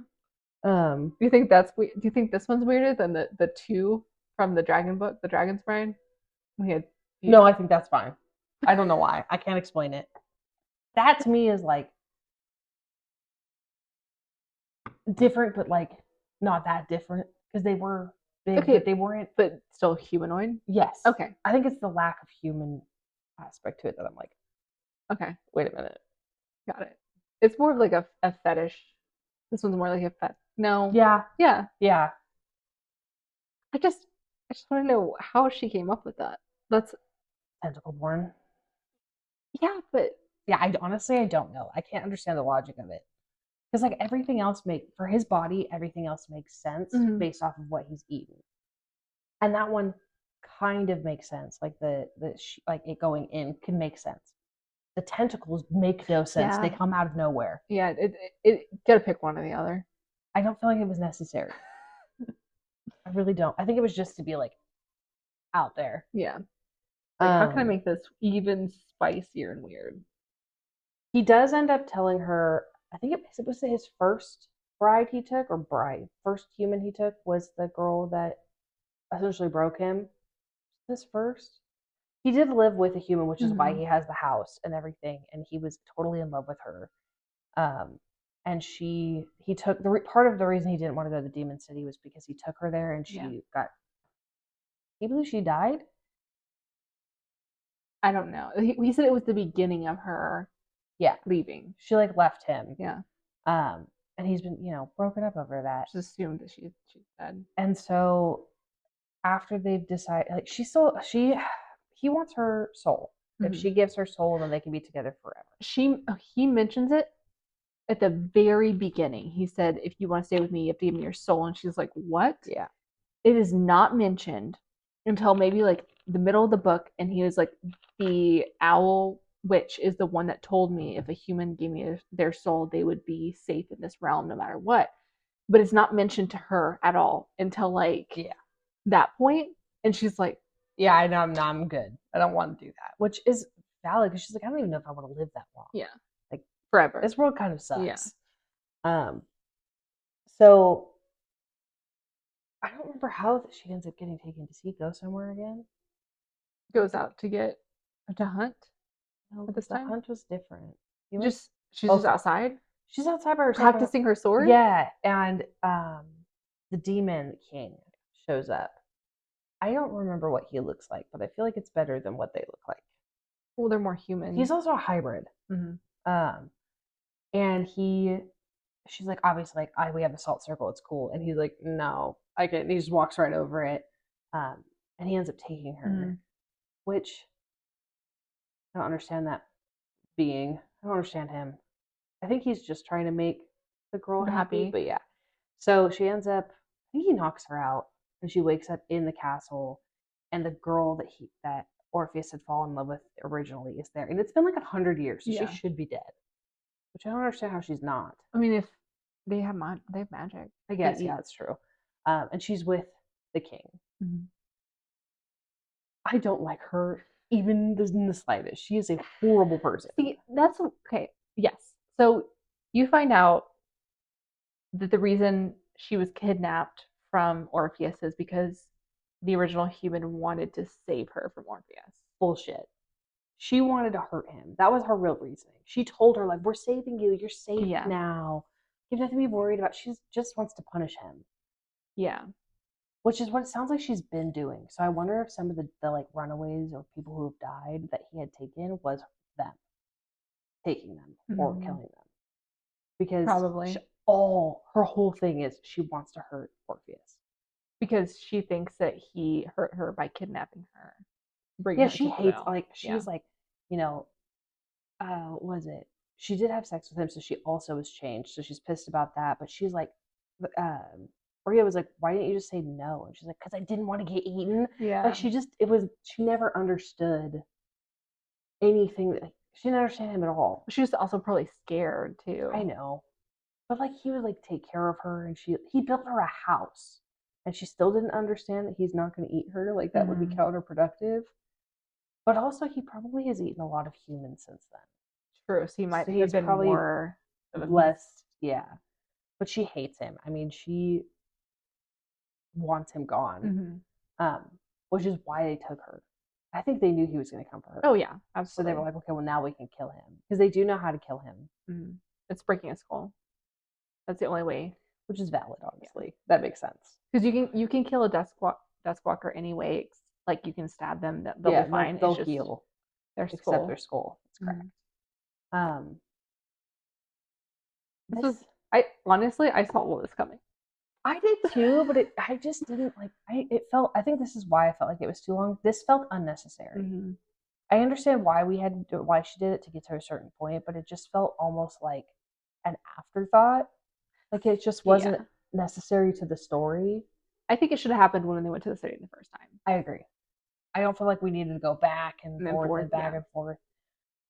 Do you think this one's weirder than the two from the dragon book, the Dragon's Bride? No, I think that's fine. I don't know why. I can't explain it. That to me is like different, but like not that different because they were big, okay, but they weren't. But still humanoid? Yes. Okay. I think it's the lack of human aspect to it that I'm like, okay, wait a minute. Got it. It's more of like a fetish. This one's more like a fet. No. Yeah. Yeah. Yeah. I just want to know how she came up with that. That's tentacle born. Yeah, but yeah, I don't know. I can't understand the logic of it. Because like everything else for his body, everything else makes sense based off of what he's eaten. And that one kind of makes sense. Like like it going in can make sense. The tentacles make no sense. Yeah. They come out of nowhere. Yeah, it gotta pick one or the other. I don't feel like it was necessary. I really don't. I think it was just to be like out there. Yeah. Like, how can I make this even spicier and weird? He does end up telling her, I think it was his first bride he took, first human he took was the girl that essentially broke him. This first? He did live with a human, which is why he has the house and everything, and he was totally in love with her. And he took part of the reason he didn't want to go to the Demon City was because he took her there and she got. Can you believe she died? I don't know. He said it was the beginning of her. Yeah, leaving. She like left him. Yeah. And he's been broken up over that. Just assumed that she's dead. And so after they've decided, like he wants her soul. If she gives her soul, then they can be together forever. He mentions it at the very beginning. He said, if you want to stay with me, you have to give me your soul. And she's like, what? Yeah. It is not mentioned until maybe like the middle of the book. And he was like, the owl witch is the one that told me if a human gave me their soul, they would be safe in this realm no matter what. But it's not mentioned to her at all until like that point. And she's like, yeah, I know, I'm good. I don't want to do that. Which is valid because she's like, I don't even know if I want to live that long. Yeah. Like forever. This world kind of sucks. Yeah. So I don't remember how she ends up getting taken. Does he go somewhere again? Goes out to hunt No, at this the time. hunt was different. He went, Just she's just outside she's outside by herself. practicing her sword. Yeah, and the demon king shows up. I don't remember what he looks like, but I feel like it's better than what they look like. Well, they're more human. He's also a hybrid. And she's like, obviously, like, we have the salt circle, it's cool. And he's like, no, I can't. He just walks right over it. And he ends up taking her, which I don't understand that being. I don't understand him. I think he's just trying to make the girl happy. But yeah. So she ends up, I think he knocks her out, and she wakes up in the castle, and the girl that Orpheus had fallen in love with originally is there. And it's been like 100 years, so she should be dead. Which I don't understand how she's not. I mean, if they have magic. I guess, yeah, that's true. And she's with the king. I don't like her even in the slightest. She is a horrible person. See, that's okay. Yes. So you find out that the reason she was kidnapped from Orpheus is because the original human wanted to save her from Orpheus. Bullshit. She wanted to hurt him. That was her real reasoning. She told her, like, we're saving you. You're safe now. You have nothing to be worried about. She just wants to punish him. Yeah. Which is what it sounds like she's been doing. So I wonder if some of the like runaways or people who have died that he had taken was them taking them or killing them. Because probably her whole thing is she wants to hurt Orpheus. Because she thinks that he hurt her by kidnapping her. Yeah, she hates, like, she's like, you know, was it? She did have sex with him, so she also was changed. So she's pissed about that. But she's like, Rhea was like, why didn't you just say no? And she's like, because I didn't want to get eaten. Yeah. Like, she never understood anything. She didn't understand him at all. She was also probably scared too. I know. But like, he would like take care of her, and he built her a house, and she still didn't understand that he's not going to eat her. Like, that would be counterproductive. But also, he probably has eaten a lot of humans since then. True. So he might have been probably more less, yeah. But she hates him. I mean, she wants him gone, which is why they took her. I think they knew he was going to come for her. Oh yeah, absolutely. So they were like, okay, well, now we can kill him, because they do know how to kill him. It's breaking a skull. That's the only way, which is valid, honestly. Yeah. That makes sense, because you can kill a Duskwalker anyway. Like, you can stab them; they'll be fine. They'll heal their skull. Except their skull. That's correct. I honestly saw all this coming. I did too, but I just didn't like. I think this is why I felt like it was too long. This felt unnecessary. I understand why she did it to get to a certain point, but it just felt almost like an afterthought. Like, it just wasn't necessary to the story. I think it should have happened when they went to the city the first time. I agree. I don't feel like we needed to go back and forth and back and forth.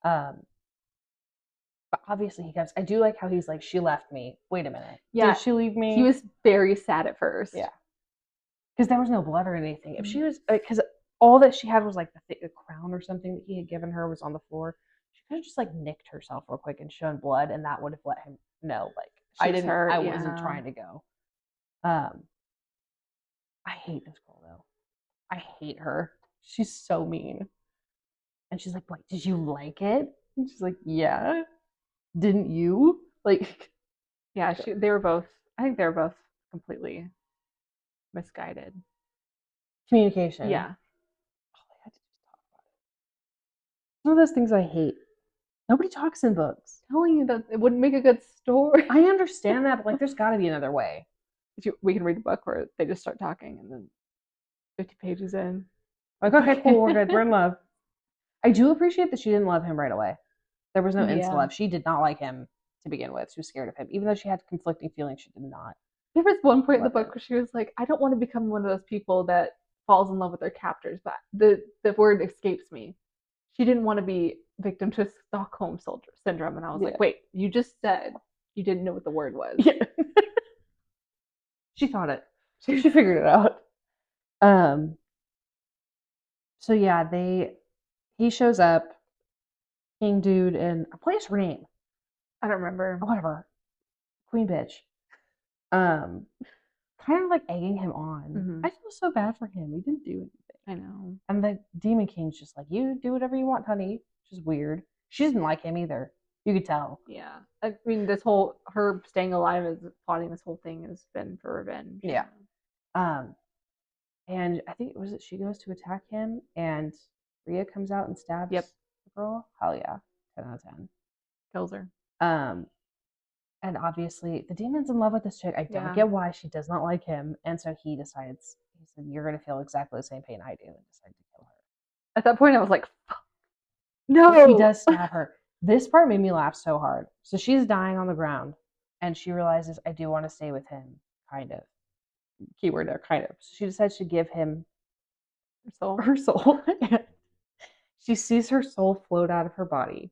But obviously he comes. I do like how he's like, she left me. Wait a minute. Yeah. Did she leave me? He was very sad at first. Yeah. Because there was no blood or anything. If she was, because all that she had was like the crown or something that he had given her was on the floor. She could have just like nicked herself real quick and shown blood, and that would have let him know, like, I wasn't trying to go. I hate this girl though. I hate her. She's so mean. And she's like, wait, did you like it? And she's like, yeah. Didn't you? Like, yeah, I think they were both completely misguided. Communication. Yeah. All I had to do is talk about it. One of those things I hate. Nobody talks in books. I'm telling you that it wouldn't make a good story. I understand that, but like, there's got to be another way. We can read a book where they just start talking, and then 50 pages in, like, okay, cool, we're good, we're in love. I do appreciate that she didn't love him right away. There was no instant love. She did not like him to begin with. She was scared of him, even though she had conflicting feelings. She did not. There was one point in the book where she was like, I don't want to become one of those people that falls in love with their captors, but the word escapes me. She didn't want to be victim to Stockholm syndrome, and I was like, wait, you just said you didn't know what the word was. Yeah. She thought it. She figured it out. So yeah, he shows up, King Dude, and what is her name? I don't remember. Whatever. Queen bitch. um, kind of like egging him on. I feel so bad for him. He didn't do anything. I know. And the Demon King's just like, you do whatever you want, honey. Which is weird. She doesn't like him either. You could tell. Yeah. I mean, this whole her staying alive is plotting this whole thing has been for revenge. Yeah. And I think she goes to attack him, and Rhea comes out and stabs the girl. Hell yeah, 10 out of 10. Kills her. And obviously the demon's in love with this chick. I don't get why she does not like him, and so he decides. He said, "You're gonna feel exactly the same pain I do," and decide to kill her. At that point, I was like, "No!" He does stab her. This part made me laugh so hard. So she's dying on the ground, and she realizes, I do want to stay with him, kind of. Keyword there, kind of. So she decides to give him her soul. She sees her soul float out of her body,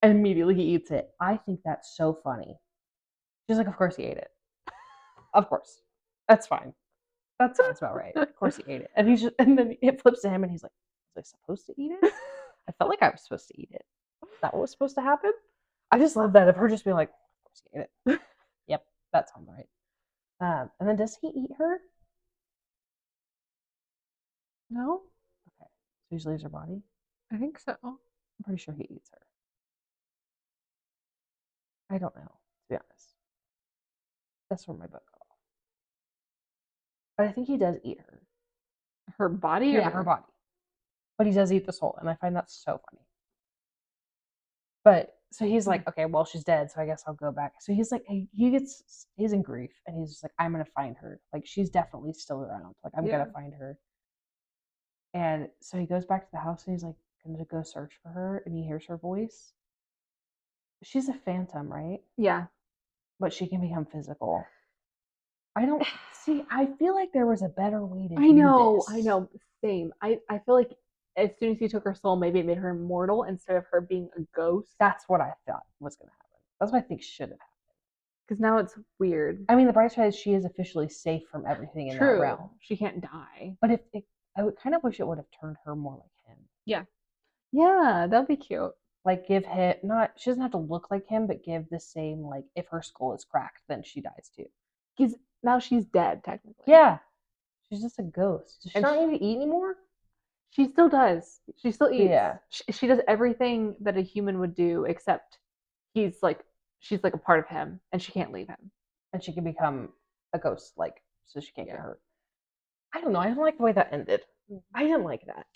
and immediately he eats it. I think that's so funny. She's like, of course he ate it. Of course. That's fine. That sounds about right. Of course he ate it. And then it flips to him, and he's like, was I supposed to eat it? I felt like I was supposed to eat it. Is that what was supposed to happen? I just love that of her just being like, of course he ate it. Yep, that sounds right. And then does he eat her? No. Okay. So he just leaves her body? I think so. I'm pretty sure he eats her. I don't know, to be honest. That's where my book got off. But I think he does eat her. Her body? Yeah, her body. But he does eat the soul, and I find that so funny. But so he's like, okay, well, she's dead, so I guess I'll go back. So he's like, he's in grief, and he's just like, I'm gonna find her. Like, she's definitely still around. Like, I'm gonna find her. And so he goes back to the house, and he's like, gonna go search for her, and he hears her voice. She's a phantom, right? Yeah. But she can become physical. I don't see. I feel like there was a better way to do this. I know. Same. I feel like as soon as he took her soul, maybe it made her immortal instead of her being a ghost. That's what I thought was going to happen. That's what I think should have happened. Because now it's weird. I mean, the bright side is she is officially safe from everything in that realm. She can't die. But I would kind of wish it would have turned her more like him. Yeah. Yeah, that'd be cute. Like give him she doesn't have to look like him, but give the same, like, if her skull is cracked, then she dies too. Because now she's dead, technically. Yeah. She's just a ghost. Does she not need to eat anymore? She still does. She still eats. Yeah. She does everything that a human would do, except she's like a part of him, and she can't leave him. And she can become a ghost, like, so she can't get hurt. I don't know. I don't like the way that ended. I didn't like that.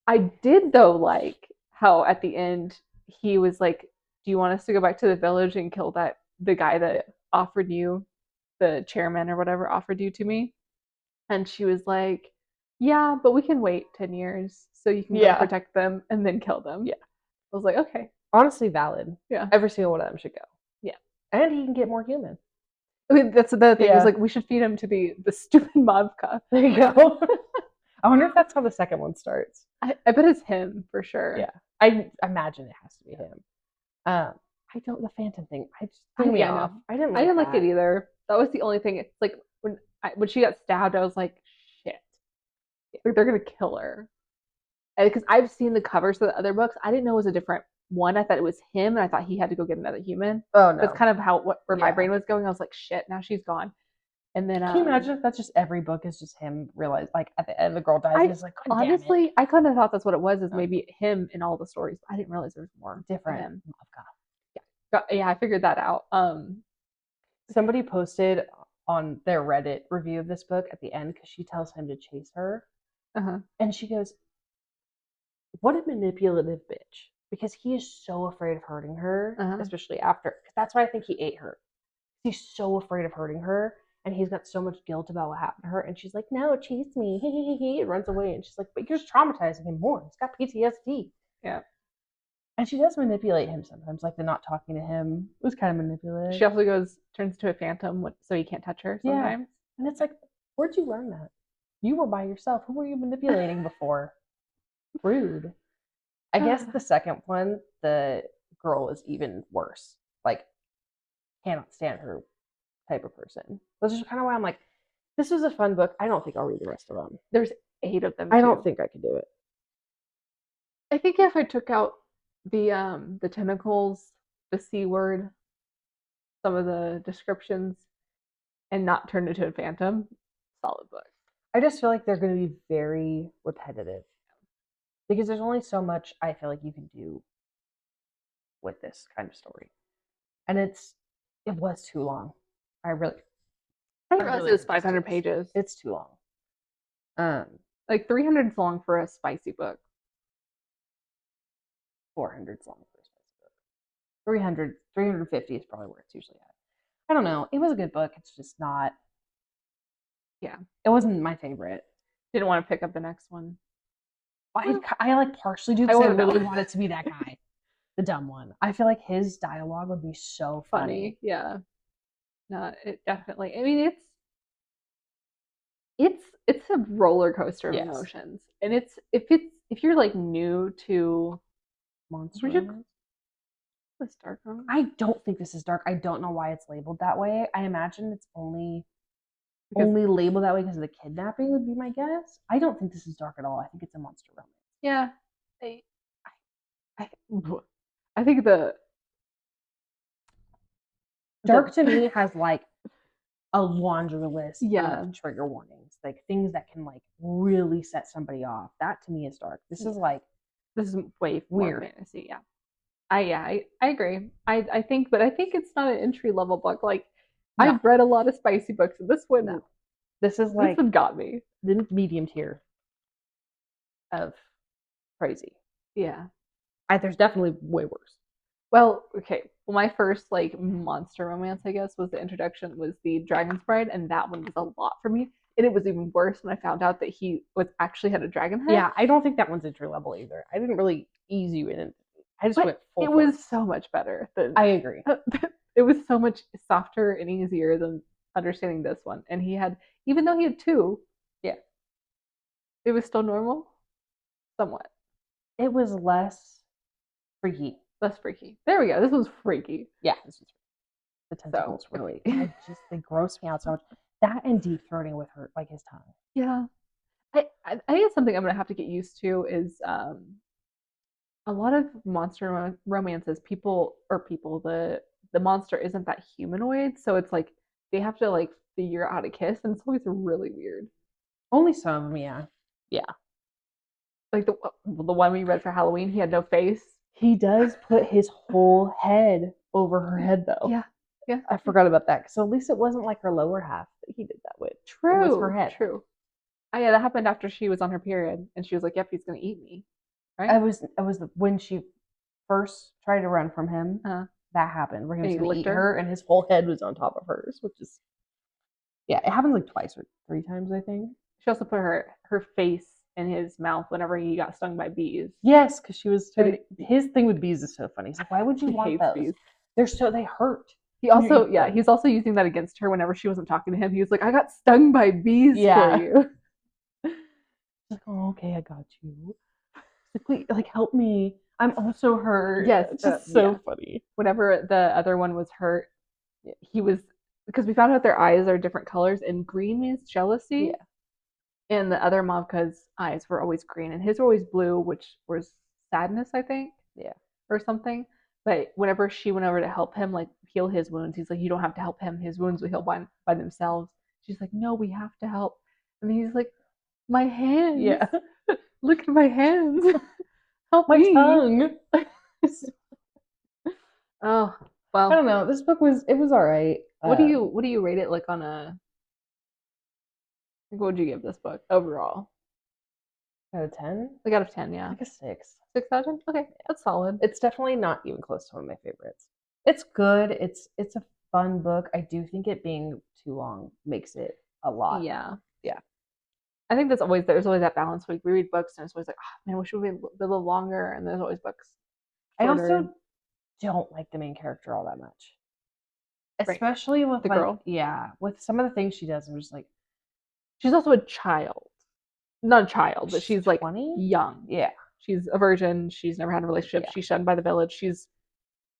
I did, though, like how at the end he was like, do you want us to go back to the village and kill the guy that offered you, the chairman or whatever, offered you to me? And she was like, yeah, but we can wait 10 years so you can go protect them and then kill them. Yeah. I was like, okay. Honestly, valid. Yeah. Every single one of them should go. Yeah. And he can get more human. I mean, that's the thing. Is like, we should feed him to the stupid Mavka. There you go. I wonder if that's how the second one starts. I bet it's him for sure. Yeah. I imagine it has to be him. I don't, the Phantom thing, I just threw me off. I didn't like it either. That was the only thing. It's like when she got stabbed, I was like, shit. Like, they're going to kill her. Because I've seen the covers of the other books. I didn't know it was a different one. I thought it was him, and I thought he had to go get another human. Oh, no. That's kind of where my brain was going. I was like, shit, now she's gone. And then, can you imagine if that's just every book is just him realize, like, at the end the girl dies and he's like, honestly, I kind of thought that's what it was, is maybe him in all the stories. I didn't realize there was more different. Yeah, I figured that out. Somebody posted on their Reddit review of this book at the end, because she tells him to chase her. And she goes, what a manipulative bitch. Because he is so afraid of hurting her, especially after. Because that's why I think he ate her. He's so afraid of hurting her. And he's got so much guilt about what happened to her. And she's like, no, chase me. He runs away. And she's like, but you're just traumatizing him more. He's got PTSD. Yeah. And she does manipulate him sometimes. Like, the not talking to him was kind of manipulative. She also turns into a phantom so he can't touch her sometimes. Yeah. And it's like, where'd you learn that? You were by yourself. Who were you manipulating before? Rude. I guess the second one, the girl is even worse. Like, cannot stand her type of person. Which is kind of why I'm like, this was a fun book. I don't think I'll read the rest of them. There's 8 of them. I don't think I could do it. I think if I took out the tentacles, the C word, some of the descriptions, and not turned into a phantom, solid book. I just feel like they're going to be very repetitive because there's only so much I feel like you can do with this kind of story, and it was too long. I didn't realize it was 500 pages. It's too long. Like 300 is long for a spicy book. 400 is long for a spicy book. 350 is probably where it's usually at. I don't know. It was a good book. It's just not. Yeah, it wasn't my favorite. Didn't want to pick up the next one. I like partially do because I really want it to be that guy, the dumb one. I feel like his dialogue would be so funny. Yeah, no, it definitely. I mean, it's a roller coaster of emotions, and if you're like new to monster. This dark romance? I don't think this is dark. I don't know why it's labeled that way. I imagine it's only labeled that way because of the kidnapping would be my guess. I don't think this is dark at all. I think it's a monster romance. Yeah, I think the dark to me has like a laundry list of trigger warnings, like things that can like really set somebody off. That to me is dark. This is way weird fantasy. Yeah. I agree. I think it's not an entry level book. Like I've read a lot of spicy books, and this one this one got me. The medium tier of crazy. Yeah. There's definitely way worse. Well, okay. Well, my first like monster romance, I guess, was the introduction was the Dragon's Bride, and that one was a lot for me. And it was even worse when I found out that he actually had a dragon head. Yeah, I don't think that one's entry level either. I didn't really ease you in. I just went full. It was so much better than. I agree. It was so much softer and easier than understanding this one. And he had, even though he had two, it was still normal, somewhat. It was less freaky. Less freaky. There we go. This was freaky. Yeah, this was freaky. The tentacles really. They gross me out so much. That and deep throating with her, like his tongue. Yeah, I think it's something I'm gonna have to get used to. Is a lot of monster romances, the monster isn't that humanoid, so it's like they have to like figure out how to kiss, and it's always really weird. Only some of them, yeah. Like the one we read for Halloween, he had no face. He does put his whole head over her head, though. Yeah. I forgot about that. So at least it wasn't like her lower half that he did that with. True. It was her head. True. Oh yeah, that happened after she was on her period, and she was like, "Yep, he's gonna eat me." Right. It was when she first tried to run from him. That happened where he was gonna eat her, and his whole head was on top of hers, which is it happens like twice or 3 times, I think. She also put her face in his mouth whenever he got stung by bees. Yes, because she was his thing with bees is so funny. He's like, why would you want those? Bees. They hurt. He's also using that against her whenever she wasn't talking to him. He was like, I got stung by bees for you. She's like, oh, okay, I got you. Like, help me. I'm also hurt. Yes, it's just so funny. Whenever the other one was hurt, he was, because we found out their eyes are different colors, and green means jealousy. Yeah. And the other Mavka's eyes were always green, and his were always blue, which was sadness, I think. Yeah. Or something. But whenever she went over to help him, like, heal his wounds, he's like, you don't have to help him. His wounds will heal by themselves. She's like, no, we have to help. And he's like, my hands. Yeah. Look at my hands. Help my me. tongue. Oh, well. I don't know. This book was all right. What do you rate it like on a, what would you give this book overall? Out of 10? Like out of 10, yeah. Like a 6. 6 out of 10? Okay, that's solid. It's definitely not even close to one of my favorites. It's good. It's a fun book. I do think it being too long makes it a lot. Yeah. I think there's always that balance. Like we read books and it's always like, oh man, I wish it would be a little longer. And there's always books shorter. I also don't like the main character all that much, especially with the girl. Yeah, with some of the things she does. I'm just like, she's also a child, not a child, but she's like 20? Young. Yeah, she's a virgin. She's never had a relationship. Yeah. She's shunned by the village.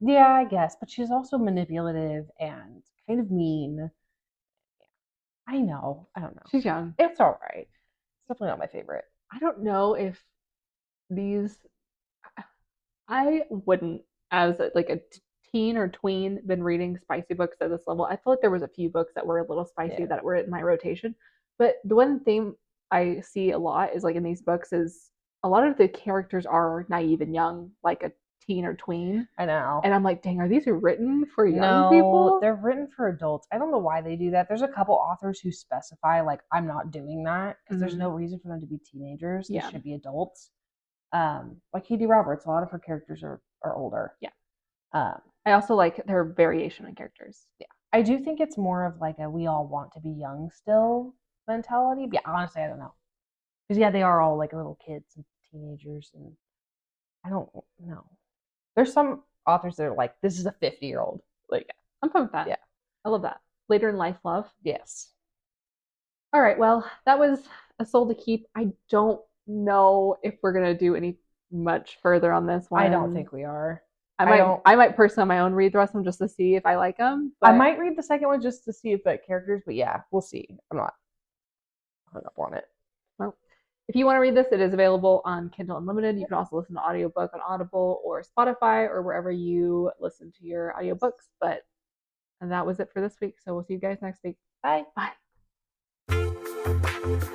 Yeah, I guess, but she's also manipulative and kind of mean. I know. I don't know. She's young. It's all right. It's definitely not my favorite. I don't know if these. I wouldn't, as like a teen or tween been reading spicy books at this level. I feel like there was a few books that were a little spicy that were in my rotation. But the one thing I see a lot is like in these books is a lot of the characters are naive and young, like a teen or tween. I know. And I'm like, dang, are these written for young No, people? they're written for adults. I don't know why they do that. There's a couple authors who specify like I'm not doing that because there's no reason for them to be teenagers. They should be adults. Like Katie Roberts, a lot of her characters are older. Yeah. I also like their variation in characters. Yeah. I do think it's more of like a we all want to be young still mentality. But yeah, honestly, I don't know. Because yeah, they are all like little kids and teenagers, and I don't know. There's some authors that are like, this is a 50-year-old. Like, yeah, I'm fine with that. Yeah. I love that. Later in life love. Yes. All right, well, that was a soul to keep. I don't know if we're gonna do any much further on this one. I don't think we are. I might personally on my own read the rest of them just to see if I like them. But I might read the second one just to see if the characters, but yeah, we'll see. I'm not hung up on it. Well, if you want to read this, it is available on Kindle Unlimited. You can also listen to audiobook on Audible or Spotify or wherever you listen to your audiobooks. But that was it for this week. So we'll see you guys next week. Bye. Bye.